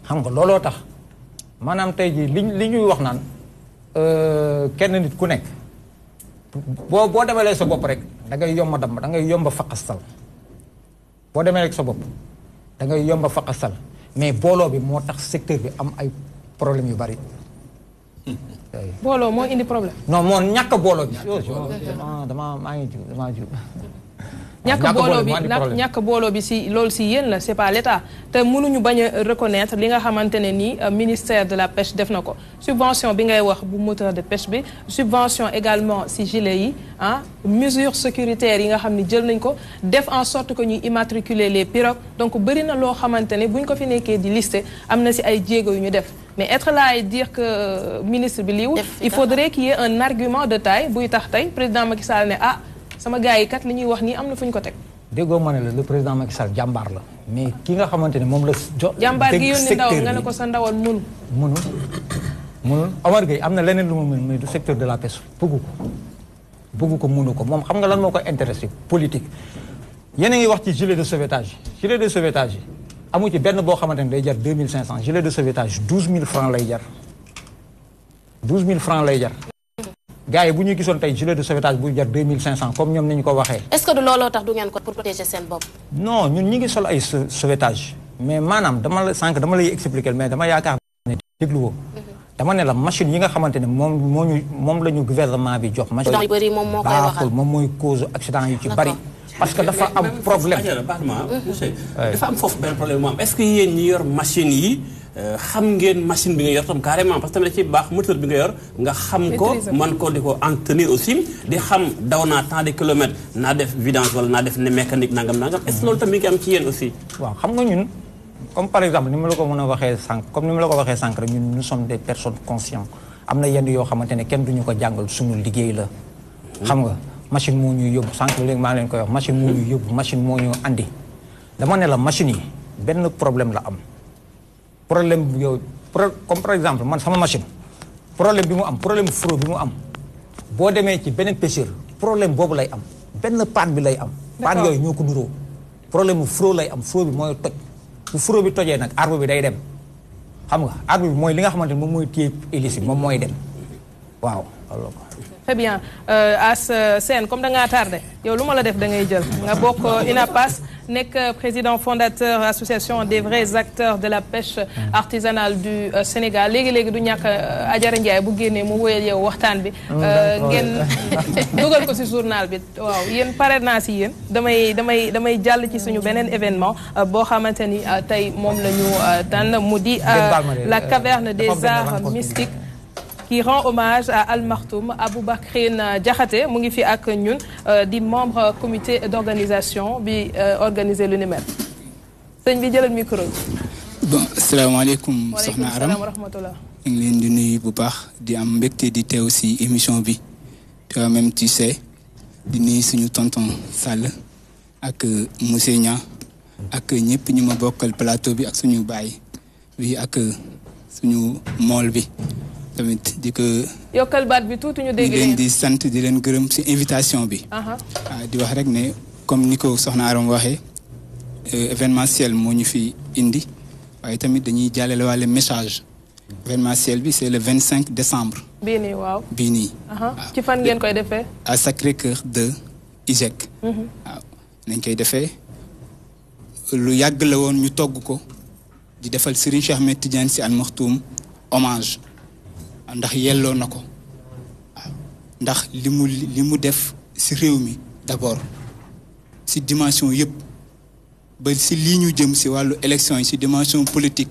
xam nga looloo tax maanaam tey jii li ñuy wax naan kenn nit ku nekk boo demalee sa bopp rek da ngay yomba damm da ngay yomba faqastal boo demee rek sa bopp da ngay yomba faqastal mais booloo bi moo tax secteur bi am ay problème yu bari. booloo moo indi problème. non moo ñàkk booloo bi. damaa jiw. ñàkk booloo bi si loolu si yéen la c'est pas l'État te mënuñu bañ a reconnaître li nga xamante ne ni ministère de la pêche def na ko subvention bi ngay wax bu moteur de pêche bi subvention également si gilet yi mesures sécuritaires yi nga xam ni jël nañ ko def en sorte que ñuy immatriculer les pirogues donc bëri na loo xamante ne buñ ko fi nekkee di lister am na si ay jéego yu ñu def mais être là et dire que ministre bi liiw il faudrait qu'il y ait un argument de taille buy tax tey président Macky Sall ne sama gars yi kat li ñuy wax nii am na fu ñu ko teg. déggoo ma ne la le président Macky Sall jàmbaar la mais ki nga xamante ne moom la jàmbaar gi yónni ndawam nga ne ko sa ndawal mënul Omar Gueye am na leneen lu mu mën mais du secteur de la pêche bëggu ko mënu ko moom xam nga lan moo ko intéressé politique. yéen a ngi wax ci gilet de sauvetage yi amu ci benn boo xamante ne day jar 2500 gilet de sauvetage 12000 francs lay jar 12000 francs lay jar. gars yi bu ñu gisoon tey gilet de sauvetage bu jar 2500 comme ñoom ni ñu ko waxee. est-ce que du looloo tax du ngeen ko pour protéger seen bopp. non ñun ñi ngi sol ay sauvetage mais maanaam dama lay expliquer mais dama yaakaar ne dégluwoo. dama ne la machine yi nga xamante ne moom la ñu gouvernement bi jox. machine yu bëri moom moo koy waxal baaxul moom mooy cause accident yu ci bari. parce que dafa am problème. dafa am foofu benn problème mu am est-ce que yéen ñi yor machine yi. xam ngeen machine bi nga yor tam carrément parce que tamit da ciy baax moteur bi nga yor nga xam ko man ko di ko entretenir aussi di xam daw naa tant de kilomètres naa def vidange wala naa def ne mécanique nangam est-ce que loolu tam mi ngi am ci yéen aussi waaw xam nga ñun comme par exemple ni ma la ko mën a waxee sànq rek ñun nous sommes des personnes conscientes am na yenn yoo xamante ne kenn duñu ko jàngal suñu liggéey la xam nga machine moo ñuy yóbbu sànq léegi maa leen koy wax machine moo ñuy yóbbu machine moo ñu andi dama ne la machine yi benn problème la am problème bu yow comme par exemple man sama machine problème bi mu am problème fro bi mu am boo demee ci beneen pêcheur problème boobu lay am benn paan bi lay am paan yooyu ñoo ko nuroo problème bu fro lay am fro bi mooy toj bu fro bi tojee nag arbre bi day dem xam nga arbre bi mooy li nga xamante ne moom mooy téye hélice bi moom mooy dem waaw Très bien As Sène comme da ngaa tardé yow lu ma la def da ngay jël nga bokk UNAPAS nekk président fondateur association des vrais acteurs de la pêche artisanale du Sénégal léegi du ñàkk Adjara Ndiaye bu génnee mu wóyal yow waxtaan bi ngeen dugal ko ci journal bi waaw yéen pare naa ci yéen damay jàll ci suñu beneen événement boo xamante ni tey moom la ñu tànn mu di la caverne des arts mystiques qui rend hommage à Al Maktoum Aboubacrine Diakhaté mu ngi fi ak ñun di membre comité d'organisation bi organisé lu ni mel sëñ bi jëlal micro bi. bon asalaamaaleykum soxna Aram wa rahmatullah. ñu ngi leen di nuyu bu baax di am mbégte di teew si émission bi toi même tu sais di nuyu suñu tonton Sall ak monsieur Niang ak ñëpp ñu ma bokkal plateau bi ak suñu baay bi ak suñu mool bi. tamit di ko yokkal baat bi tuuti ñu dégg leen di sant di leen gërëm ci invitation bi. di wax rek ne comme ni ko soxna Aram waxee événementiel moo ñu fi indi waaye tamit dañuy jàllale waale message événementiel bi c'est le 25 décembre. bii nii waaw bii nii. ci fan ngeen koy defee. à Sacré-Cœur de ISEC. waaw nañ koy defee lu yàgg la woon ñu togg ko di defal Serigne Cheikh Ahmed Tidiane Sy Al Maktoum hommage. ndax yelloo na ko waaw ndax li mu def ci réew mi d'abord ci dimension yëpp ba ci lii ñu jëm ci wàllu élection yi ci dimension politique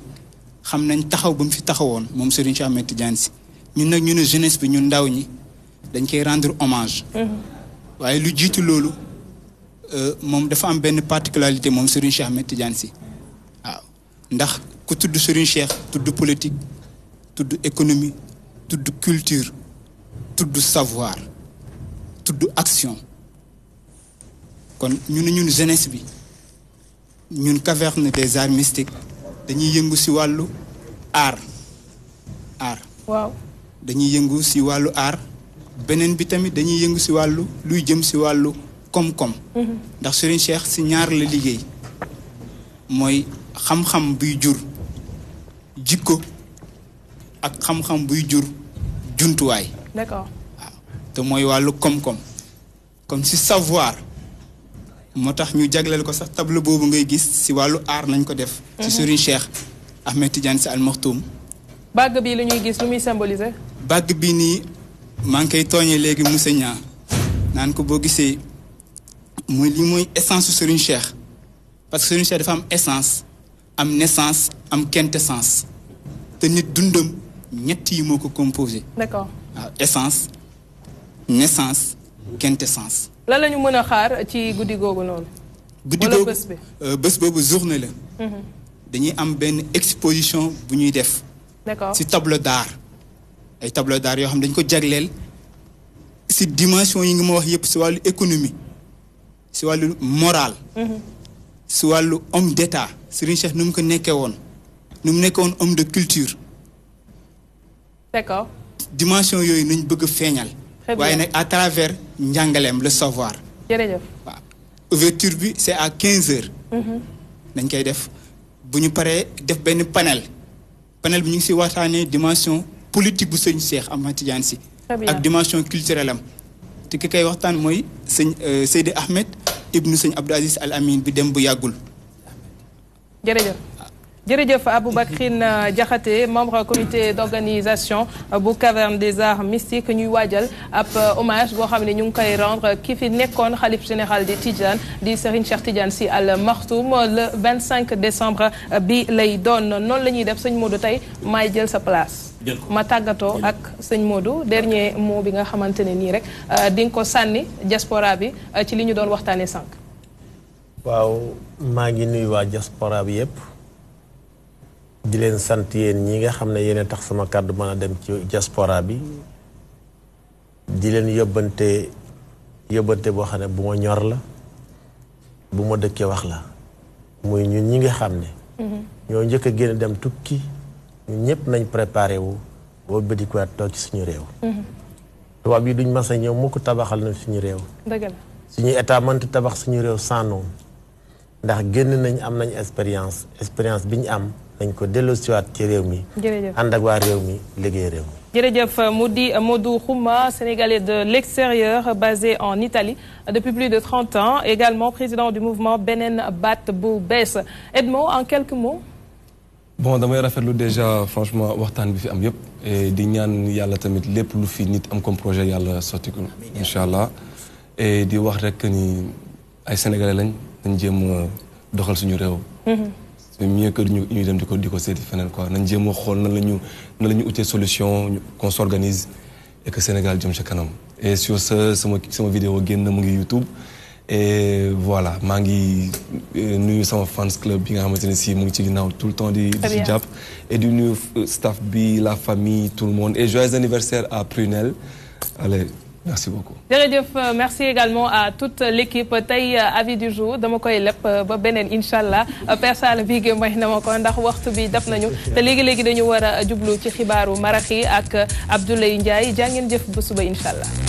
xam nañ taxaw ba mu fi taxawoon moom Serigne Cheikh Ahmed Tidiane Sy ñun nag ñu ne jeunesse bi ñun ndaw ñi dañ koy rendre hommage. waaye lu jiitu loolu moom dafa am benn particularité moom Serigne Cheikh Ahmed Tidiane Sy waaw ndax ku tudd Serigne Cheikh tudd politique tudd économie. tudd culture tudd savoir tudd action kon ñun jeunesse bi ñun caverne des arts mystiques dañuy yëngu ci wàllu art waaw dañuy yëngu ci wàllu art beneen bi tamit dañuy yëngu ci wàllu luy jëm ci wàllu koom-koom ndax Serigne Cheikh ci ñaar la liggéey mooy xam-xam buy jur jikko ak xam-xam buy jur jumtuwaay. D'accord. waaw te mooy wàllu koom-koom comme ci savoir moo tax ñu jagleel ko sax tableau boobu ngay gis ci wàllu art lañ ko def. ci Serigne Cheikh Ahmed Tidiane Sy Al Maktoum. bàgg bi lu ñuy gis lu muy symboliser. bàgg bi nii maa ngi koy tooñee léegi monsieur Niang naan ko boo gisee mooy li mooy essence su Serigne Cheikh parce que Serigne Cheikh dafa am essence am naissance am quintessence te nit dundam. ñett yi moo ko composé. d'accord waaw essence naissance quintessence. lan la ñu mën a xaar ci guddi googu noonu. guddi googu bés boobu journée la. dañuy am benn exposition bu ñuy def. d'accord ci tableau d'art ay tableau d'art yoo xam dañ ko jagleel ci dimension yi nga ma wax yépp ci wàllu économie ci wàllu moral. ci wàllu homme d'état Serigne Cheikh nu mu ko nekkee woon nu mu nekkee woon homme de culture. D'accord. dimension yooyu nañ bëgg a feeñal. waaye nag à travers njàngaleem le savoir. jërëjëf. waaw ouverture bi c'est à 15h. dañ koy def bu ñu paree def benn panel. panel bi ñu ngi ci waxtaanee dimension politique bu sëñ Cheikh Ahmed Tidiane Sy. ak dimension culturelle am. te ki koy waxtaan mooy sëñ Seydi Ahmed ibnu sëñ Abdou Aziz Al Amin bi dem bu yàggul. jërëjëf. jërëjëf Aboubacrine Diakhaté membre comité d'organisation bu caverne des arts mystiques ñuy waajal ab hommage boo xam ne ñu ngi koy rendre ki fi nekkoon xalif général di Tidjane di Serigne Cheikh Tidiane Sy Al Maktoum le 25 décembre bi lay doon noonu la ñuy def sëñ Modou tey maay jël sa place. ma tàggatoo ak sëñ Modou dernier mot bi nga xamante ne nii rek di nga ko sànni diaspora bi ci li ñu doon waxtaanee sànq. waaw maa ngi nuyu waa diaspora bi yépp di leen sant yéen ñi nga xam ne yéen tax sama kàddu mën a dem ci diaspora bi di leen yóbbante boo xam ne bu ma ñor la bu ma dëkkee wax la muy ñun ñi nga xam ne ñoo njëkk a génn dem tukki ñun ñëpp nañ préparé wu boo bëdikuwaat toog ci suñu réew tubaab yi duñ mas a ñëw mukk tabaxal na suñu réew dëgg la suñu état mënta tabax suñu réew sans noonu ndax génn nañ am nañ expérience bi ñu am nañ ko delloosiwaat ci réew mi. jërëjëf ànd ak waa réew mi liggéey réew mi. jërëjëf mu di Modou Khouma, sénégalais de l'extérieur basé en Italie depuis plus de 30 ans, également président du mouvement Benen Bat bu Bees. Edmond, en quelques mots. Bon, damay rafetlu déjà franchement waxtaan bi fi am yëpp et di ñaan yàlla tamit lépp lu fi nit am comme projet yàlla sotti ko inchallah et di wax rek ni ay sénégalais lañ dañ jéem doxal suñu réew. C'est mieux que ñu dem di ko seeti feneen quoi nañ jéem a xool nan la ñu utee solution qu'on s'organise et que Sénégal jëm ca kanam et sur ce sama vidéo génn mu ngi YouTube et voilà maa ngi nuyu sama fans club bi nga xamante ne si mu ngi ci ginnaaw tout le temps di ci jàpp et di nuyu staff bi la famille tout le monde et joyeux anniversaire à Prunel. Allez, merci beaucoup. jërëjëf merci également à toute l'équipe tey avis du jour dama koy lepp ba beneen inchallah Père Sall bii gi may na ma ko ndax waxtu bi daf nañu te léegi dañu war a jublu ci xibaaru marax yi ak Abdoulaye Ndiaye jaa ngeen jëf ba suba inchallah.